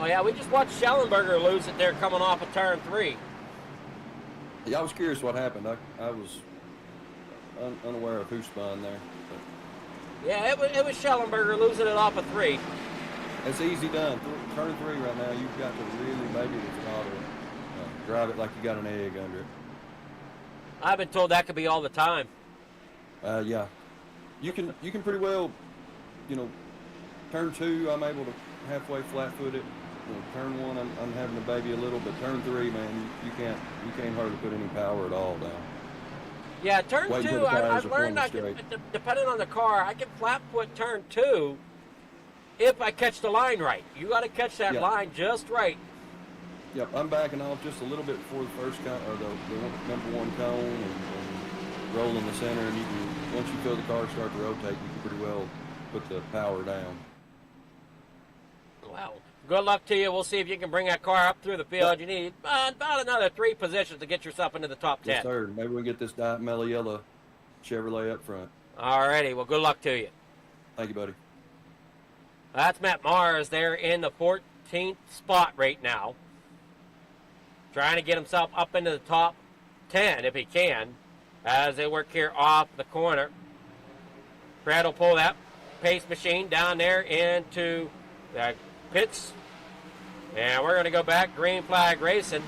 Oh yeah, we just watched Schellenberger lose it there coming off of turn 3. Yeah, I was curious what happened. I was unaware of who spun there. But Yeah, it was Schellenberger losing it off of 3. it's easy done. Turn 3 right now, you've got to really baby the throttle. Drive it like you got an egg under it. I've been told that could be all the time. Yeah. You can pretty well, turn 2, I'm able to halfway flat-foot it. Turn 1, I'm having to baby a little, but turn 3, man, you can't hardly put any power at all down. Yeah, turn Wait 2, until the tires I've are learned pointed depending on the car, I can flat foot turn 2 if I catch the line right. You got to catch that line just right. Yep, I'm backing off just a little bit before the first cone, or the number 1 cone, and roll in the center, and you can, once you feel the car start to rotate, you can pretty well put the power down. Wow. Good luck to you. We'll see if you can bring that car up through the field. You need about another 3 positions to get yourself into the top 10. Yes, sir. Maybe we can get this mellow yellow Chevrolet up front. All righty. Well, good luck to you. Thank you, buddy. That's Matt Mars there in the 14th spot right now. Trying to get himself up into the top 10 if he can as they work here off the corner. Brad will pull that pace machine down there into the pits. And we're going to go back, green flag racing.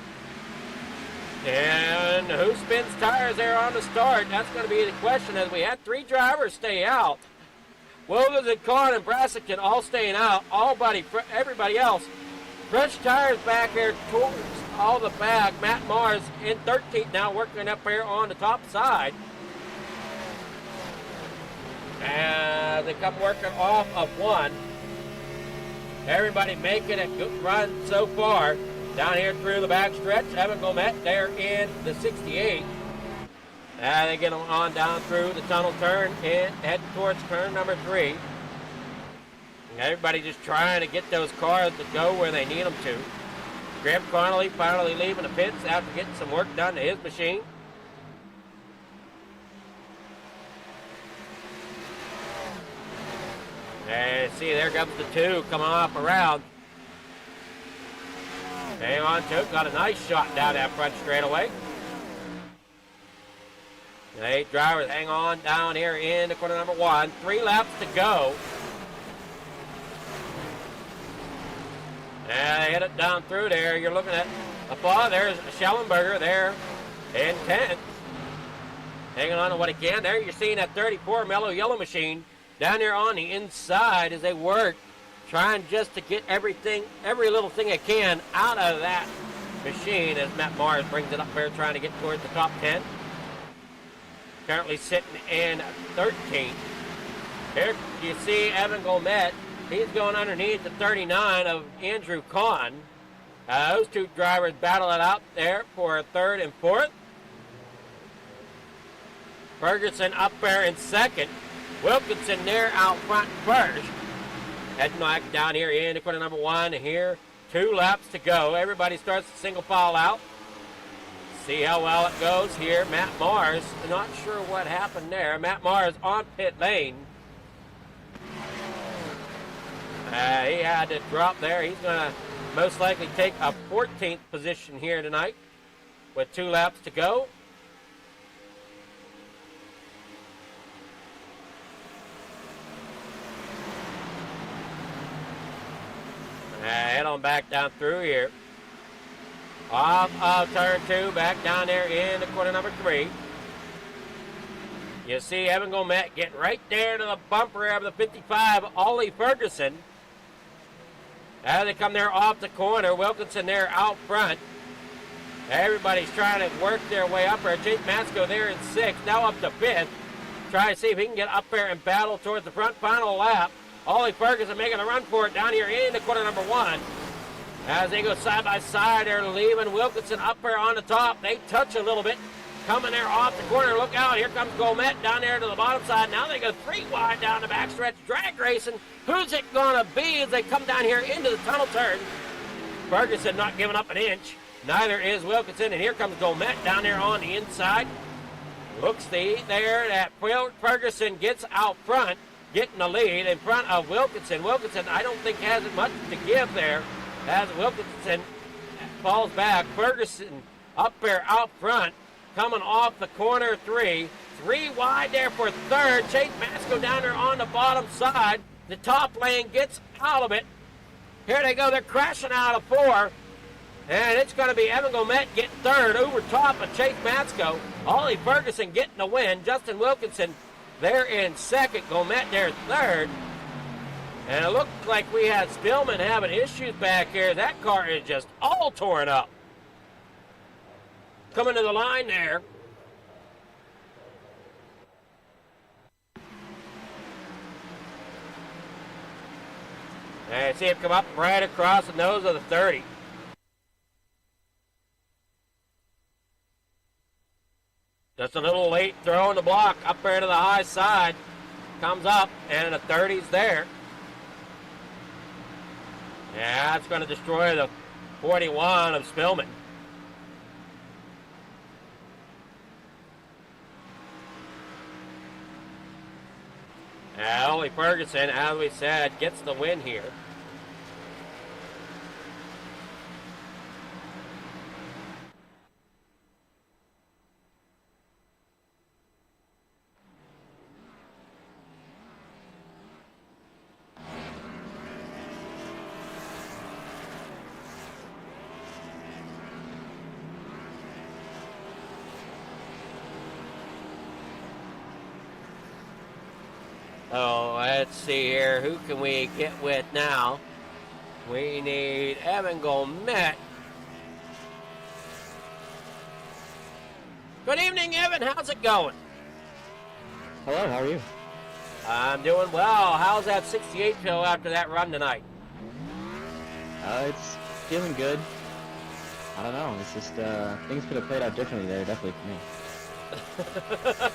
And who spins tires there on the start? That's going to be the question, as we had 3 drivers stay out. Williams and Kahn and Brassican all staying out. Everybody else. Fresh tires back here towards all the back. Matt Mars in 13th now, working up here on the top side. And they come working off of 1. Everybody making a good run so far. Down here through the back stretch. Evan Gomet there in the 68. And they get them on down through the tunnel turn and head towards turn number 3. Everybody just trying to get those cars to go where they need them to. Graham Connolly finally leaving the pits after getting some work done to his machine. And see, there comes the 2 coming off around. Hang on to it. Got a nice shot down that front straightaway. 8 drivers hang on down here in the corner number 1. 3 laps to go. And they hit it down through there. You're looking at there's Schellenberger there in 10th. Hanging on to what he can. There you're seeing that 34 mellow yellow machine down there on the inside as they work, trying just to get every little thing they can out of that machine as Matt Mars brings it up there trying to get towards the top 10. Currently sitting in 13th. Here you see Evan Gomet. He's going underneath the 39 of Andrew Kahn. Those 2 drivers battle it out there for 3rd and 4th. Ferguson up there in second. Wilkinson there out front first. Heading back down here into corner number 1 here. 2 laps to go. Everybody starts the single file out. See how well it goes here. Matt Mars, not sure what happened there. Matt Mars on pit lane. He had to drop there. He's going to most likely take a 14th position here tonight with 2 laps to go. Head on back down through here. Off of turn 2, back down there into corner number 3. You see Evan Gomet getting right there to the bumper of the 55, Ollie Ferguson. As they come there off the corner, Wilkinson there out front. Everybody's trying to work their way up there. Jake Masco there in 6th, now up to 5th. Try to see if he can get up there and battle towards the front final lap. Ollie Ferguson making a run for it down here into corner number 1. As they go side by side, they're leaving Wilkinson up there on the top. They touch a little bit. Coming there off the corner. Look out. Here comes Gomet down there to the bottom side. Now they go 3 wide down the backstretch. Drag racing. Who's it going to be as they come down here into the tunnel turn? Ferguson not giving up an inch. Neither is Wilkinson. And here comes Gomet down there on the inside. Looks there that Ferguson gets out front, getting the lead in front of Wilkinson. Wilkinson, I don't think has much to give there. As Wilkinson falls back, Ferguson up there out front, coming off the corner 3. 3 wide there for 3rd. Chase Masco down there on the bottom side. The top lane gets out of it. Here they go. They're crashing out of 4. And it's going to be Evan Gomet getting 3rd over top of Chase Masco. Ollie Ferguson getting the win. Justin Wilkinson there in 2nd. Gomet there 3rd. And it looked like we had Spillman having issues back here. That car is just all torn up. Coming to the line there. And see him come up right across the nose of the 30. Just a little late throwing the block up there to the high side. Comes up, and the 30's there. Yeah, it's going to destroy the 41 of Spillman. Ollie Ferguson, as we said, gets the win here. Oh, let's see here. Who can we get with now? We need Evan Gomet. Good evening, Evan. How's it going? Hello, how are you? I'm doing well. How's that 68 feel after that run tonight? It's feeling good. I don't know. It's just things could have played out differently there, definitely for me.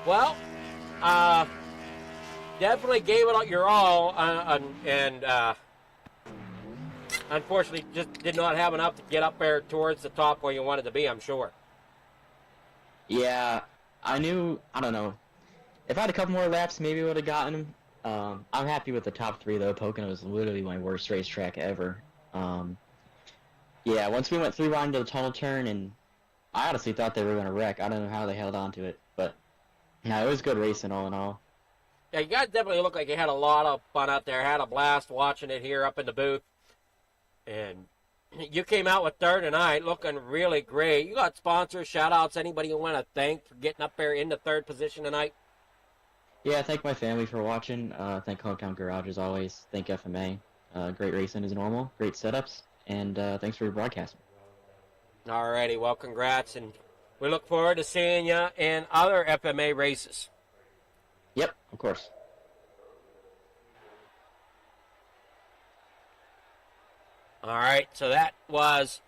Well, definitely gave it your all, and unfortunately just did not have enough to get up there towards the top where you wanted to be, I'm sure. Yeah, I don't know. If I had a couple more laps, maybe I would have gotten him. I'm happy with the top 3, though. Pocono was literally my worst racetrack ever. Yeah, once we went 3 wide into the tunnel turn, and I honestly thought they were going to wreck. I don't know how they held on to it, but no, it was good racing all in all. Yeah, you guys definitely look like you had a lot of fun out there. Had a blast watching it here up in the booth. And you came out with 3rd tonight, looking really great. You got sponsors, shout-outs, anybody you want to thank for getting up there in the 3rd position tonight? Yeah, thank my family for watching. Thank Hometown Garage as always. Thank FMA. Great racing as normal. Great setups. And thanks for your broadcasting. All righty, well, congrats. And we look forward to seeing you in other FMA races. Yep, of course. All right, so that was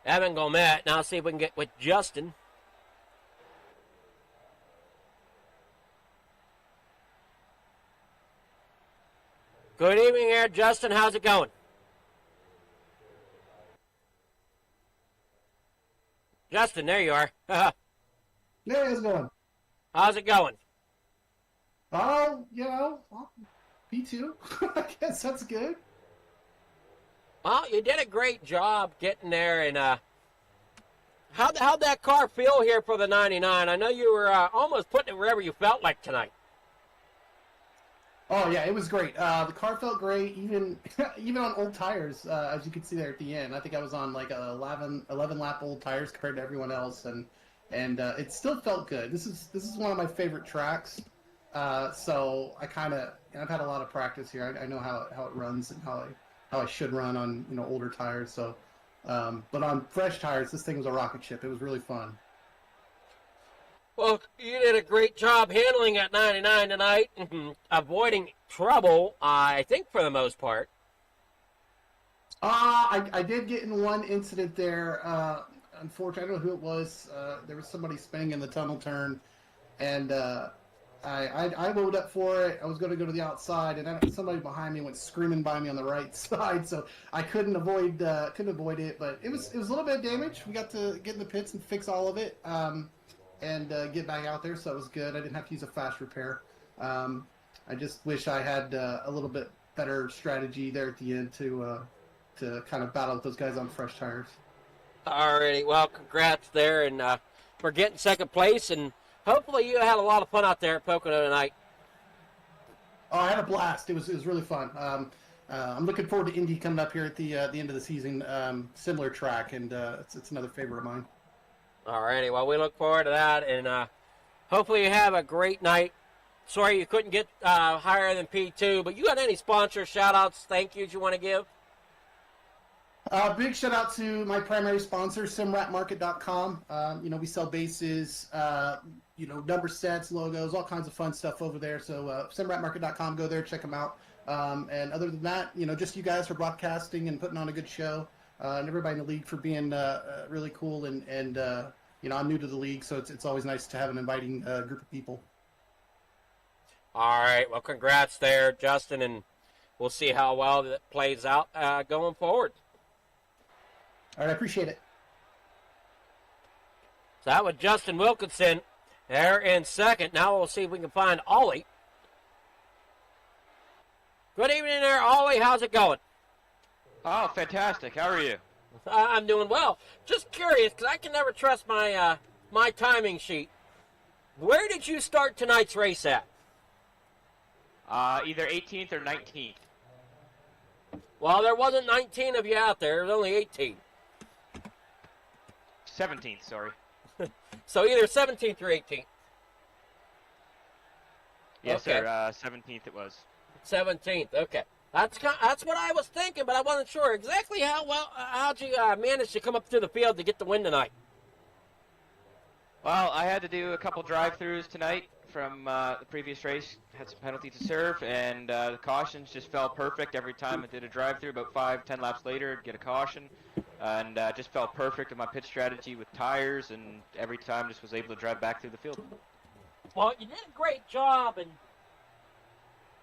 Evan Gomet. Now see if we can get with Justin. Good evening here, Justin. How's it going? Justin, there you are. Yeah, how's it going? How's it going? Oh, P2. I guess that's good. Well, you did a great job getting there, and how'd that car feel here for the 99? I know you were almost putting it wherever you felt like tonight. Oh yeah, it was great. The car felt great, even even on old tires, as you can see there at the end. I think I was on like 11 lap old tires compared to everyone else, and it still felt good. This is one of my favorite tracks. So I've had a lot of practice here. I know how it runs and how I should run on older tires. So, but on fresh tires, this thing was a rocket ship. It was really fun. Well, you did a great job handling that 99 tonight, avoiding trouble, I think, for the most part. I did get in one incident there. Unfortunately, I don't know who it was. There was somebody spinning in the tunnel turn, and I loaded up for it. I was going to go to the outside, and somebody behind me went screaming by me on the right side, so I couldn't avoid it. But it was a little bit of damage. We got to get in the pits and fix all of it. And get back out there, so it was good. I didn't have to use a fast repair. I just wish I had a little bit better strategy there at the end to kind of battle with those guys on fresh tires. Alrighty, well, congrats there, and for getting second place, and hopefully you had a lot of fun out there at Pocono tonight. Oh, I had a blast. It was really fun. I'm looking forward to Indy coming up here at the end of the season. Similar track, and it's another favorite of mine. Alrighty, well, we look forward to that, and hopefully you have a great night. Sorry you couldn't get higher than P2, but you got any sponsor shout-outs, thank yous you want to give? Big shout out to my primary sponsor, simratmarket.com. We sell bases, number sets, logos, all kinds of fun stuff over there. So simratmarket.com, go there, check them out. And other than that, just you guys for broadcasting and putting on a good show. And everybody in the league for being really cool, and I'm new to the league, so it's always nice to have an inviting group of people. All right, well, congrats there, Justin, and we'll see how well that plays out going forward. All right, I appreciate it. So that was Justin Wilkinson there in second. Now we'll see if we can find Ollie. Good evening there, Ollie. How's it going? Oh, fantastic. How are you? I'm doing well. Just curious, because I can never trust my my timing sheet. Where did you start tonight's race at? Either 18th or 19th. Well, there wasn't 19 of you out there. There was only 18. 17th, sorry. So either 17th or 18th. Yes, Okay. sir. 17th it was. 17th. Okay. That's what I was thinking, but I wasn't sure exactly how'd you manage to come up through the field to get the win tonight. Well, I had to do a couple drive-throughs tonight from the previous race. Had some penalties to serve, and the cautions just fell perfect every time I did a drive-through. About 5-10 laps later, I'd get a caution, and just felt perfect with my pit strategy with tires, and every time just was able to drive back through the field. Well, you did a great job, and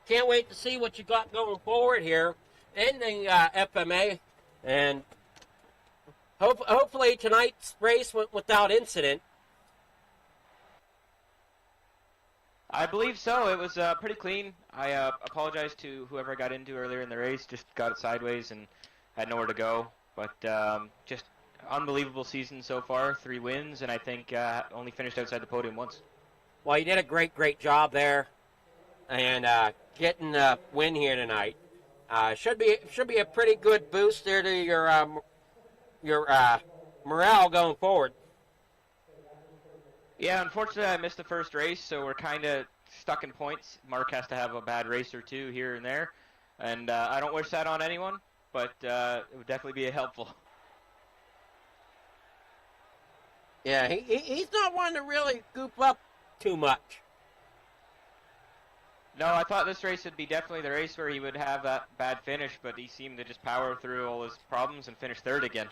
can't wait to see what you got going forward here in the FMA, and hopefully tonight's race went without incident. I believe so. It was pretty clean. I apologize to whoever I got into earlier in the race. Just got it sideways and had nowhere to go. But just unbelievable season so far. 3 wins, and I think only finished outside the podium once. Well, you did a great job there, and getting the win here tonight. Should be a pretty good boost there to your morale going forward. Yeah, unfortunately I missed the first race, so we're kind of stuck in points. Mark has to have a bad race or two here and there, and I don't wish that on anyone, but it would definitely be helpful. Yeah, he's not one to really goop up too much. No, I thought this race would be definitely the race where he would have that bad finish, but he seemed to just power through all his problems and finish third again.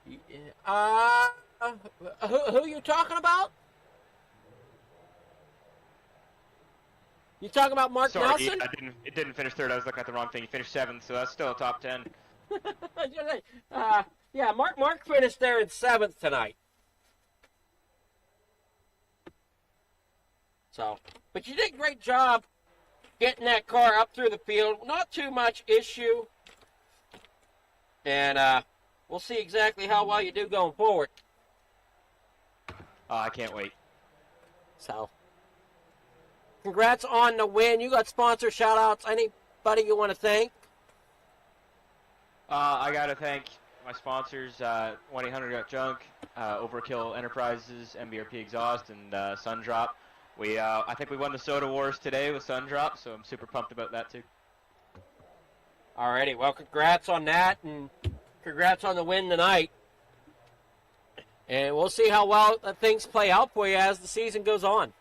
Who you talking about? You talking about Mark Sorry, Nelson? it didn't finish third. I was looking at the wrong thing. He finished 7th, so that's still a top 10. Yeah, Mark finished there in 7th tonight. So, but you did a great job getting that car up through the field. Not too much issue. And we'll see exactly how well you do going forward. I can't wait. So, congrats on the win. You got sponsor shout-outs. Anybody you want to thank? I got to thank my sponsors, 1-800 Got Junk, Overkill Enterprises, MBRP Exhaust, and Sundrop. I think we won the Soda Wars today with Sundrop, so I'm super pumped about that too. Alrighty, well, congrats on that, and congrats on the win tonight. And we'll see how well things play out for you as the season goes on.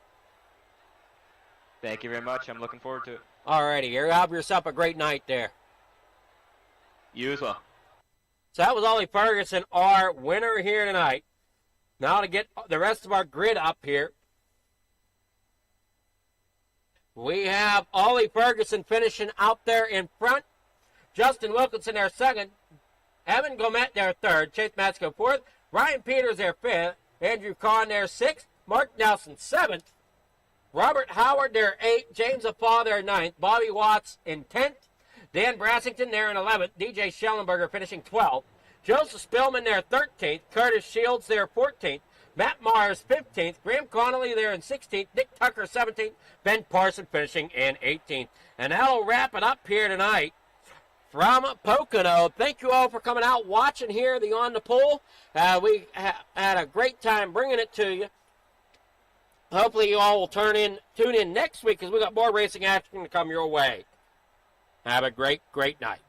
Thank you very much. I'm looking forward to it. Alrighty, you have yourself a great night there. You as well. So that was Ollie Ferguson, our winner here tonight. Now to get the rest of our grid up here. We have Ollie Ferguson finishing out there in front. Justin Wilkinson there second. Evan Gomet there third. Chase Matsko fourth. Ryan Peters there fifth. Andrew Kahn there sixth. Mark Nelson seventh. Robert Howard there eighth. James Afaw there ninth. Bobby Watts in 10th. Dan Brassington there in 11th. DJ Schellenberger finishing 12th. Joseph Spillman there 13th. Curtis Shields there 14th. Matt Mars 15th. Graham Connolly there in 16th. Nick Tucker 17th. Ben Parson finishing in 18th. And that'll wrap it up here tonight from Pocono. Thank you all for coming out, watching here the On the Pole. We had a great time bringing it to you. Hopefully you all will tune in next week because we got more racing action to come your way. Have a great, great night.